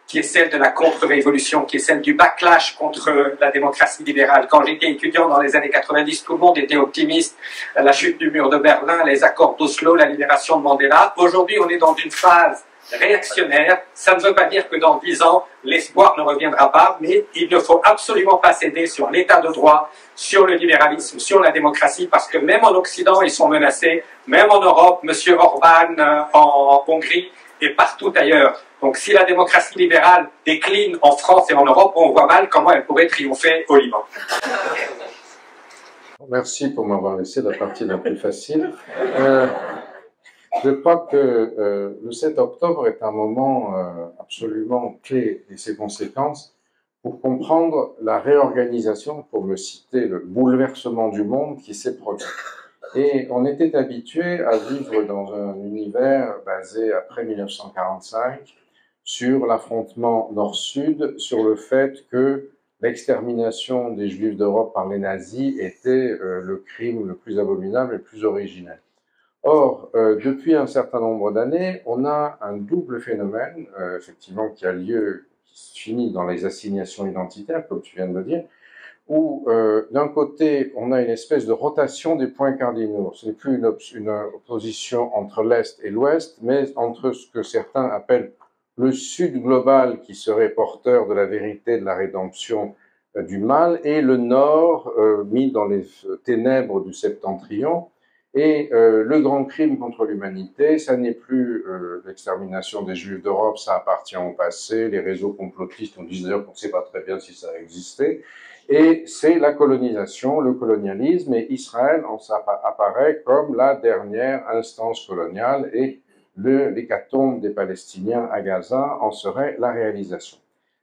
qui est celle de la contre-révolution, qui est celle du backlash contre la démocratie libérale. Quand j'étais étudiant dans les années 90, tout le monde était optimiste. La chute du mur de Berlin, les accords d'Oslo, la libération de Mandela. Aujourd'hui, on est dans une phase réactionnaire. Ça ne veut pas dire que dans 10 ans, l'espoir ne reviendra pas, mais il ne faut absolument pas céder sur l'état de droit, sur le libéralisme, sur la démocratie, parce que même en Occident, ils sont menacés, même en Europe, M. Orban en Hongrie et partout ailleurs. Donc si la démocratie libérale décline en France et en Europe, on voit mal comment elle pourrait triompher au Liban. Merci pour m'avoir laissé la partie la plus facile. Je crois que le 7 octobre est un moment absolument clé et ses conséquences pour comprendre la réorganisation, pour me citer, le bouleversement du monde qui s'est produit. Et on était habitué à vivre dans un univers basé après 1945 sur l'affrontement nord-sud, sur le fait que l'extermination des Juifs d'Europe par les nazis était le crime le plus abominable et le plus originel. Or, depuis un certain nombre d'années, on a un double phénomène, effectivement, qui a lieu, qui finit dans les assignations identitaires, comme tu viens de le dire, où, d'un côté, on a une espèce de rotation des points cardinaux. Ce n'est plus une opposition entre l'Est et l'Ouest, mais entre ce que certains appellent le Sud global, qui serait porteur de la vérité, de la rédemption du mal, et le Nord, mis dans les ténèbres du septentrion. Et le grand crime contre l'humanité, ça n'est plus l'extermination des Juifs d'Europe, ça appartient au passé. Les réseaux complotistes, on dit d'ailleurs qu'on ne sait pas très bien si ça a existé. Et c'est la colonisation, le colonialisme, et Israël apparaît comme la dernière instance coloniale, et l'hécatombe des Palestiniens à Gaza en serait la réalisation.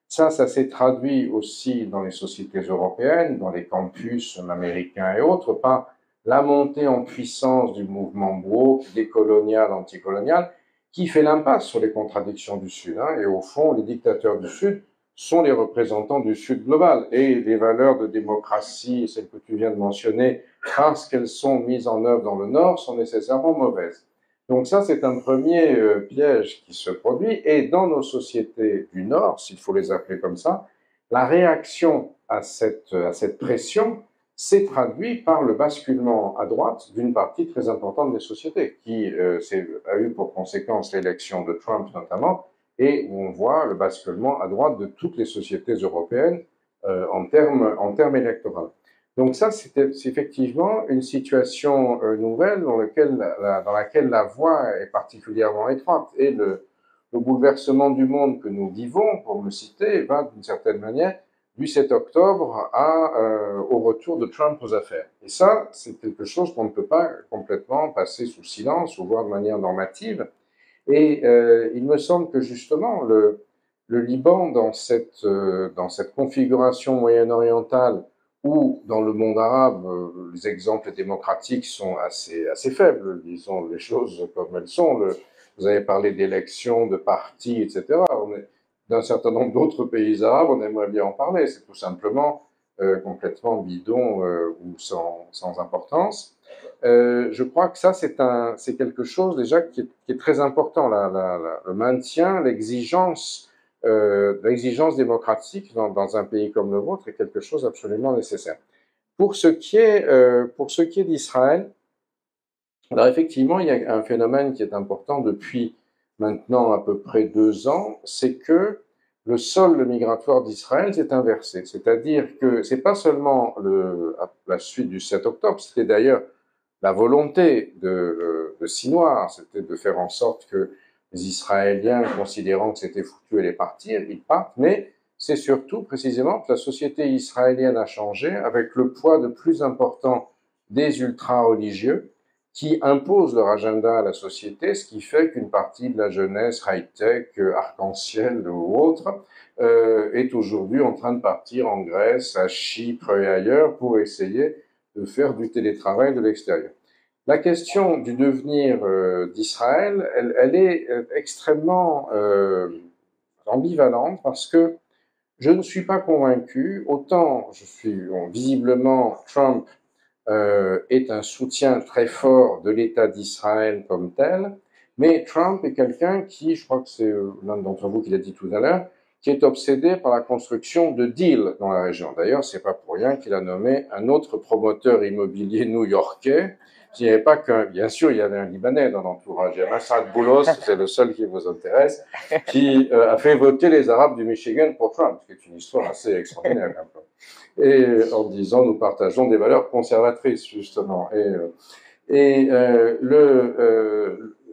Ça s'est traduit aussi dans les sociétés européennes, dans les campus américains et autres, par la montée en puissance du mouvement woke, décolonial, anticolonial, qui fait l'impasse sur les contradictions du Sud. Et au fond, les dictateurs du Sud sont les représentants du Sud global. Et les valeurs de démocratie, celles que tu viens de mentionner, parce qu'elles sont mises en œuvre dans le Nord, sont nécessairement mauvaises. Donc ça, c'est un premier piège qui se produit. Et dans nos sociétés du Nord, s'il faut les appeler comme ça, la réaction à cette pression s'est traduit par le basculement à droite d'une partie très importante des sociétés, qui a eu pour conséquence l'élection de Trump notamment, et où on voit le basculement à droite de toutes les sociétés européennes en termes électoraux. Donc ça, c'est effectivement une situation nouvelle dans laquelle la voie est particulièrement étroite. Et le bouleversement du monde que nous vivons, pour me citer, va d'une certaine manière du 7 octobre au retour de Trump aux affaires. Et ça, c'est quelque chose qu'on ne peut pas complètement passer sous silence ou voir de manière normative. Et il me semble que justement, le Liban, dans cette configuration moyen-orientale, où dans le monde arabe, les exemples démocratiques sont assez faibles, disons les choses comme elles sont. Vous avez parlé d'élections, de partis, etc. D'un certain nombre d'autres pays arabes, on aimerait bien en parler. C'est tout simplement complètement bidon ou sans importance. Je crois que ça, c'est quelque chose déjà qui est très important. Le maintien, l'exigence démocratique dans un pays comme le vôtre est quelque chose d'absolument nécessaire. Pour ce qui est d'Israël, alors effectivement, il y a un phénomène qui est important depuis maintenant à peu près 2 ans, c'est que le sol migratoire d'Israël s'est inversé. C'est-à-dire que c'est pas seulement la suite du 7 octobre, c'était d'ailleurs la volonté de Sinoir, c'était de faire en sorte que les Israéliens, considérant que c'était foutu, allaient partir, ils partent, mais c'est surtout précisément que la société israélienne a changé avec le poids de plus important des ultra-religieux qui imposent leur agenda à la société, ce qui fait qu'une partie de la jeunesse high-tech, arc-en-ciel ou autre, est aujourd'hui en train de partir en Grèce, à Chypre et ailleurs pour essayer de faire du télétravail de l'extérieur. La question du devenir d'Israël, elle est extrêmement ambivalente parce que je ne suis pas convaincu, autant visiblement Trump est un soutien très fort de l'État d'Israël comme tel, mais Trump est quelqu'un qui, je crois que c'est l'un d'entre vous qui l'a dit tout à l'heure, qui est obsédé par la construction de deals dans la région. D'ailleurs, c'est pas pour rien qu'il a nommé un autre promoteur immobilier new-yorkais. Il n'y avait pas qu'un, bien sûr, il y avait un Libanais dans l'entourage. Il y a Massad Boulos, c'est le seul qui vous intéresse, qui a fait voter les Arabes du Michigan pour Trump, ce qui est une histoire assez extraordinaire. Et en disant, nous partageons des valeurs conservatrices, justement.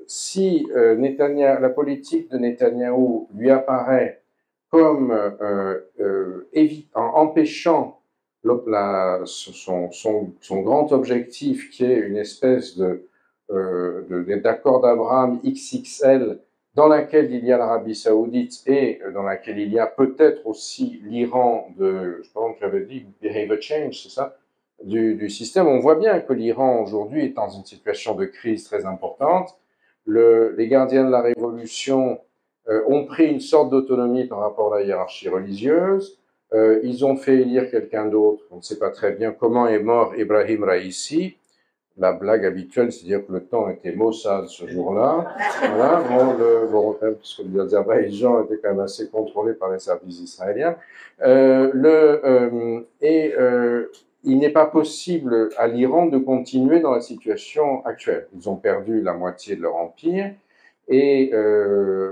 Si la politique de Netanyahou lui apparaît comme empêchant son grand objectif, qui est une espèce d'accord d'Abraham XXL, dans laquelle il y a l'Arabie Saoudite et dans laquelle il y a peut-être aussi l'Iran je pense que j'avais dit behavior change, c'est ça, du système. On voit bien que l'Iran aujourd'hui est dans une situation de crise très importante. Les gardiens de la révolution ont pris une sorte d'autonomie par rapport à la hiérarchie religieuse. Ils ont fait élire quelqu'un d'autre. On ne sait pas très bien comment est mort Ibrahim Raïssi. La blague habituelle, c'est de dire que le temps était Mossad ce jour-là. Voilà. Parce que l'Azerbaïdjan était quand même assez contrôlé par les services israéliens. Il n'est pas possible à l'Iran de continuer dans la situation actuelle. Ils ont perdu la moitié de leur empire. Et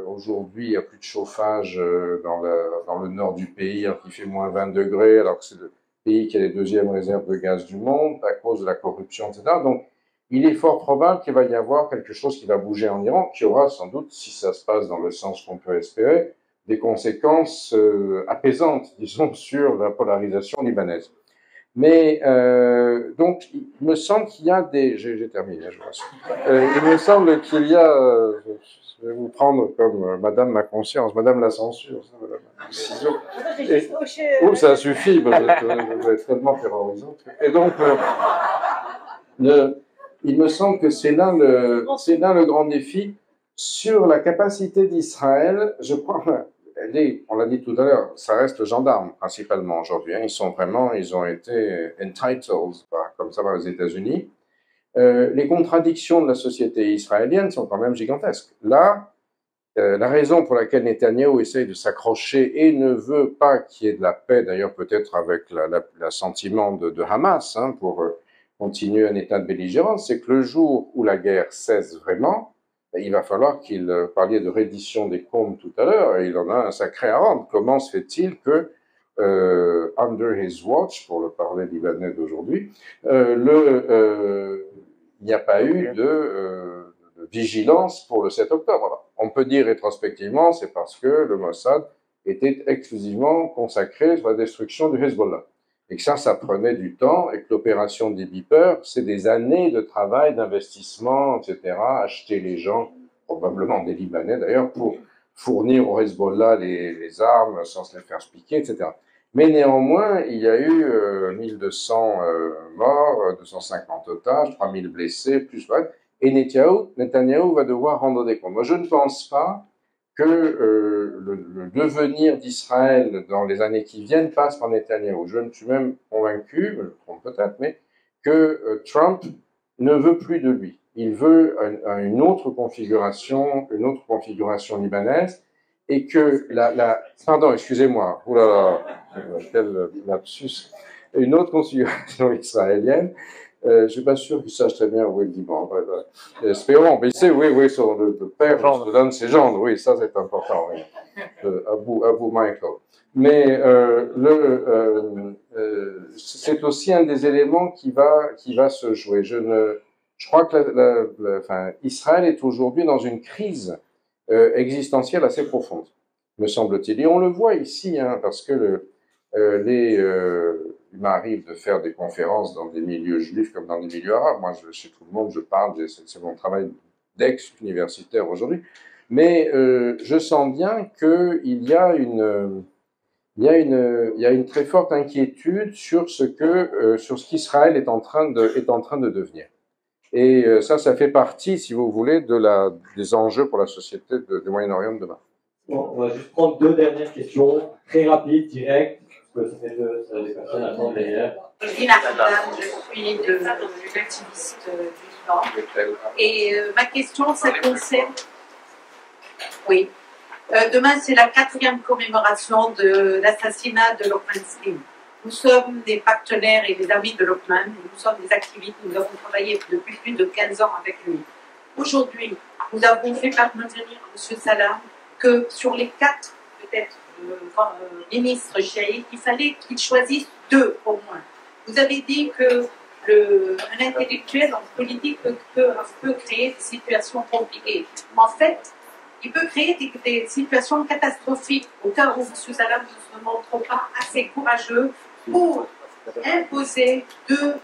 aujourd'hui, il n'y a plus de chauffage dans le nord du pays, alors qu'il fait moins 20 degrés, alors que c'est le pays qui a les deuxièmes réserves de gaz du monde, à cause de la corruption, etc. Donc, il est fort probable qu'il va y avoir quelque chose qui va bouger en Iran, qui aura sans doute, si ça se passe dans le sens qu'on peut espérer, des conséquences apaisantes, disons, sur la polarisation libanaise. Mais donc, il me semble qu'il y a des... J'ai terminé, je vous rassure. Il me semble qu'il y a... je vais vous prendre comme Madame ma conscience, Madame la censure, ça, Madame le ciseau. Ça suffit, vous êtes tellement terrorisante. Et donc, il me semble que c'est là le grand défi sur la capacité d'Israël. Je crois... on l'a dit tout à l'heure, ça reste gendarme principalement aujourd'hui. Hein. Ils ont été entitled, comme ça va aux États-Unis. Les contradictions de la société israélienne sont quand même gigantesques. Là, la raison pour laquelle Netanyahou essaye de s'accrocher et ne veut pas qu'il y ait de la paix, d'ailleurs peut-être avec l'assentiment de Hamas, hein, pour continuer un état de belligérance, c'est que le jour où la guerre cesse vraiment, il va falloir qu'il parlait de reddition des comptes tout à l'heure, et il en a un sacré à rendre. Comment se fait-il que, under his watch, pour le parler libanais d'aujourd'hui, il n'y a pas eu de vigilance pour le 7 octobre. Alors, on peut dire rétrospectivement, c'est parce que le Mossad était exclusivement consacré sur la destruction du Hezbollah. Et que ça prenait du temps, et que l'opération des beepers, c'est des années de travail, d'investissement, etc., acheter les gens, probablement des Libanais d'ailleurs, pour fournir au Hezbollah les armes sans se les faire piquer, etc. Mais néanmoins, il y a eu 1200 morts, 250 otages, 3000 blessés, plus et Netanyahou va devoir rendre des comptes. Moi, je ne pense pas que le devenir d'Israël dans les années qui viennent passe par Netanyahou. Je me suis même convaincu, je me trompe peut-être, mais que Trump ne veut plus de lui. Il veut une autre configuration libanaise, et que pardon, excusez-moi, oulala, quel lapsus, une autre configuration israélienne. Je ne suis pas sûr qu'il sache très bien où est le Liban. Espérons, mais il sait, oui, sur le père de l'un de ses gendres, oui, ça c'est important, oui. Abu Michael. Mais c'est aussi un des éléments qui va se jouer. Je crois que Israël est aujourd'hui dans une crise existentielle assez profonde, me semble-t-il. Et on le voit ici, hein, parce que il m'arrive de faire des conférences dans des milieux juifs comme dans des milieux arabes. Moi, chez tout le monde, je parle, c'est mon travail d'ex-universitaire aujourd'hui. Mais je sens bien qu'il y a une très forte inquiétude sur ce qu'Israël est en train de devenir. Et ça fait partie, si vous voulez, des enjeux pour la société du Moyen-Orient de demain. Bon, on va juste prendre deux dernières questions, très rapides, directes. Parce que ça fait des personnes attendent derrière. Lina Khadam, je suis de l'activiste du Liban. Et ma question, ça concerne. Oui. Demain, c'est la 4e commémoration de l'assassinat de Lokman Slim. Nous sommes des partenaires et des amis de Lokman, nous sommes des activistes, nous avons travaillé depuis plus de 15 ans avec lui. Aujourd'hui, nous avons fait parvenir M. Salam que sur les 4, peut-être, ministres chiites, il fallait qu'il choisisse 2 au moins. Vous avez dit que un intellectuel en politique peut créer des situations compliquées. En fait, il peut créer des situations catastrophiques au cas où M. Salam ne se montre pas assez courageux pour imposer 2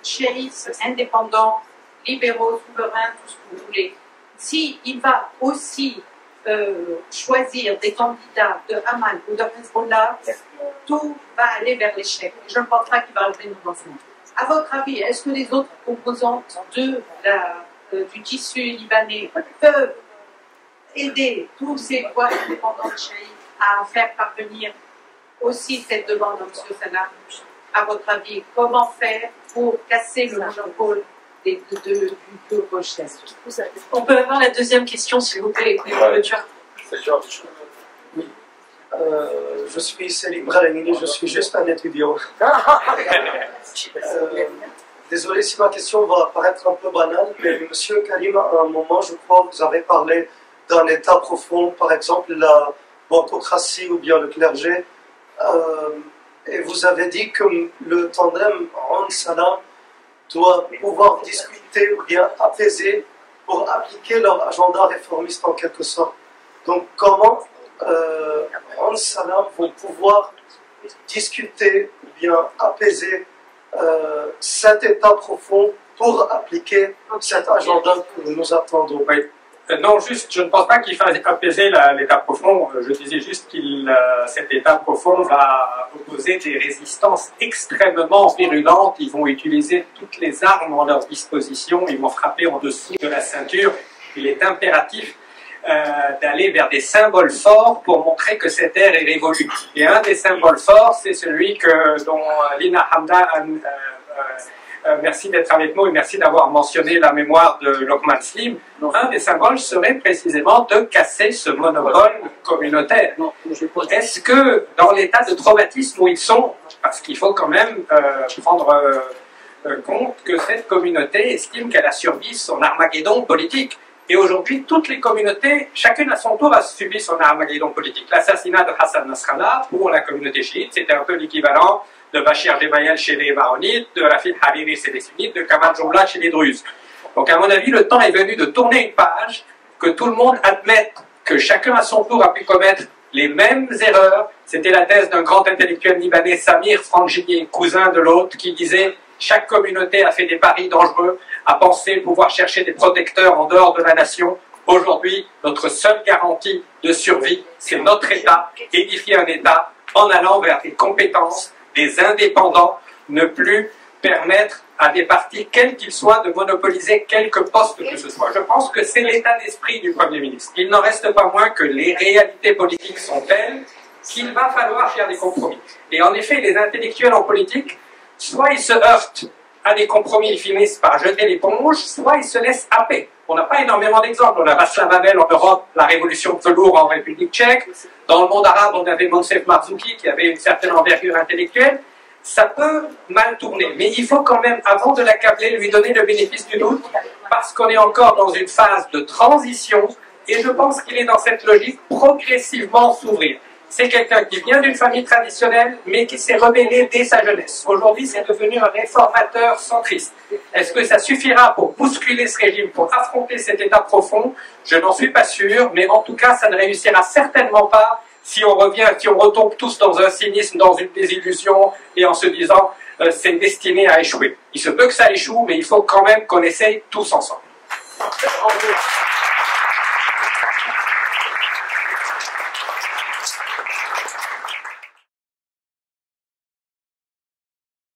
chiites indépendants, libéraux, souverains, tout ce que vous voulez. S'il va aussi choisir des candidats de Hamas ou de Hezbollah, tout va aller vers l'échec. Je ne pense pas qu'il va revenir dans ce monde. À votre avis, est-ce que les autres composantes du tissu libanais peuvent aider tous ces voix indépendants chiites à faire parvenir aussi cette demande à M. Salam? À votre avis, comment faire pour casser le monopole du gauche? On peut avoir la deuxième question, s'il vous plaît, C'est Georges. Oui. Je suis Selim Bralini, je suis juste un étudiant. Désolé si ma question va paraître un peu banale, mais Monsieur Karim, à un moment, je crois, vous avez parlé d'un état profond, par exemple la bancocratie ou bien le clergé, et vous avez dit que le tandem Aoun Salam doit pouvoir discuter ou bien apaiser pour appliquer leur agenda réformiste en quelque sorte. Donc comment Aoun Salam vont pouvoir discuter ou bien apaiser cet état profond pour appliquer cet agenda que nous attendons? Oui. Non, juste, je ne pense pas qu'il faille apaiser l'état profond. Je disais juste que cet état profond va opposer des résistances extrêmement virulentes. Ils vont utiliser toutes les armes à leur disposition. Ils vont frapper en dessous de la ceinture. Il est impératif d'aller vers des symboles forts pour montrer que cette ère est révolue. Et un des symboles forts, c'est celui dont Lina Hamda merci d'être avec nous et merci d'avoir mentionné la mémoire de Lokman Slim. Un des symboles serait précisément de casser ce monopole communautaire. Est-ce que dans l'état de traumatisme où ils sont, parce qu'il faut quand même prendre compte que cette communauté estime qu'elle a subi son Armageddon politique. Et aujourd'hui, toutes les communautés, chacune à son tour a subi son Armageddon politique. L'assassinat de Hassan Nasrallah pour la communauté chiite, c'était un peu l'équivalent de Bachir Gemayel chez les Maronites, de Rafid Hariri chez les Sunnites, de Kamal Jumla chez les Druzes. Donc à mon avis, le temps est venu de tourner une page, que tout le monde admette que chacun à son tour a pu commettre les mêmes erreurs. C'était la thèse d'un grand intellectuel libanais, Samir Frangini, cousin de l'autre, qui disait « Chaque communauté a fait des paris dangereux, a pensé pouvoir chercher des protecteurs en dehors de la nation. Aujourd'hui, notre seule garantie de survie, c'est notre État, édifier un État en allant vers des compétences, des indépendants, ne plus permettre à des partis, quels qu'ils soient, de monopoliser quelque poste que ce soit. Je pense que c'est l'état d'esprit du Premier ministre. Il n'en reste pas moins que les réalités politiques sont telles qu'il va falloir faire des compromis. Et en effet, les intellectuels en politique, soit ils se heurtent à des compromis, ils finissent par jeter l'éponge, soit ils se laissent happer. On n'a pas énormément d'exemples. On a Václav Havel en Europe, la révolution de velours en République tchèque. Dans le monde arabe, on avait Moncef Marzouki qui avait une certaine envergure intellectuelle. Ça peut mal tourner, mais il faut quand même, avant de l'accabler, lui donner le bénéfice du doute, parce qu'on est encore dans une phase de transition, et je pense qu'il est dans cette logique progressivement s'ouvrir. C'est quelqu'un qui vient d'une famille traditionnelle, mais qui s'est rebellé dès sa jeunesse. Aujourd'hui, c'est devenu un réformateur centriste. Est-ce que ça suffira pour bousculer ce régime, pour affronter cet état profond? Je n'en suis pas sûr, mais en tout cas, ça ne réussira certainement pas si on retombe tous dans un cynisme, dans une désillusion, et en se disant c'est destiné à échouer. Il se peut que ça échoue, mais il faut quand même qu'on essaye tous ensemble.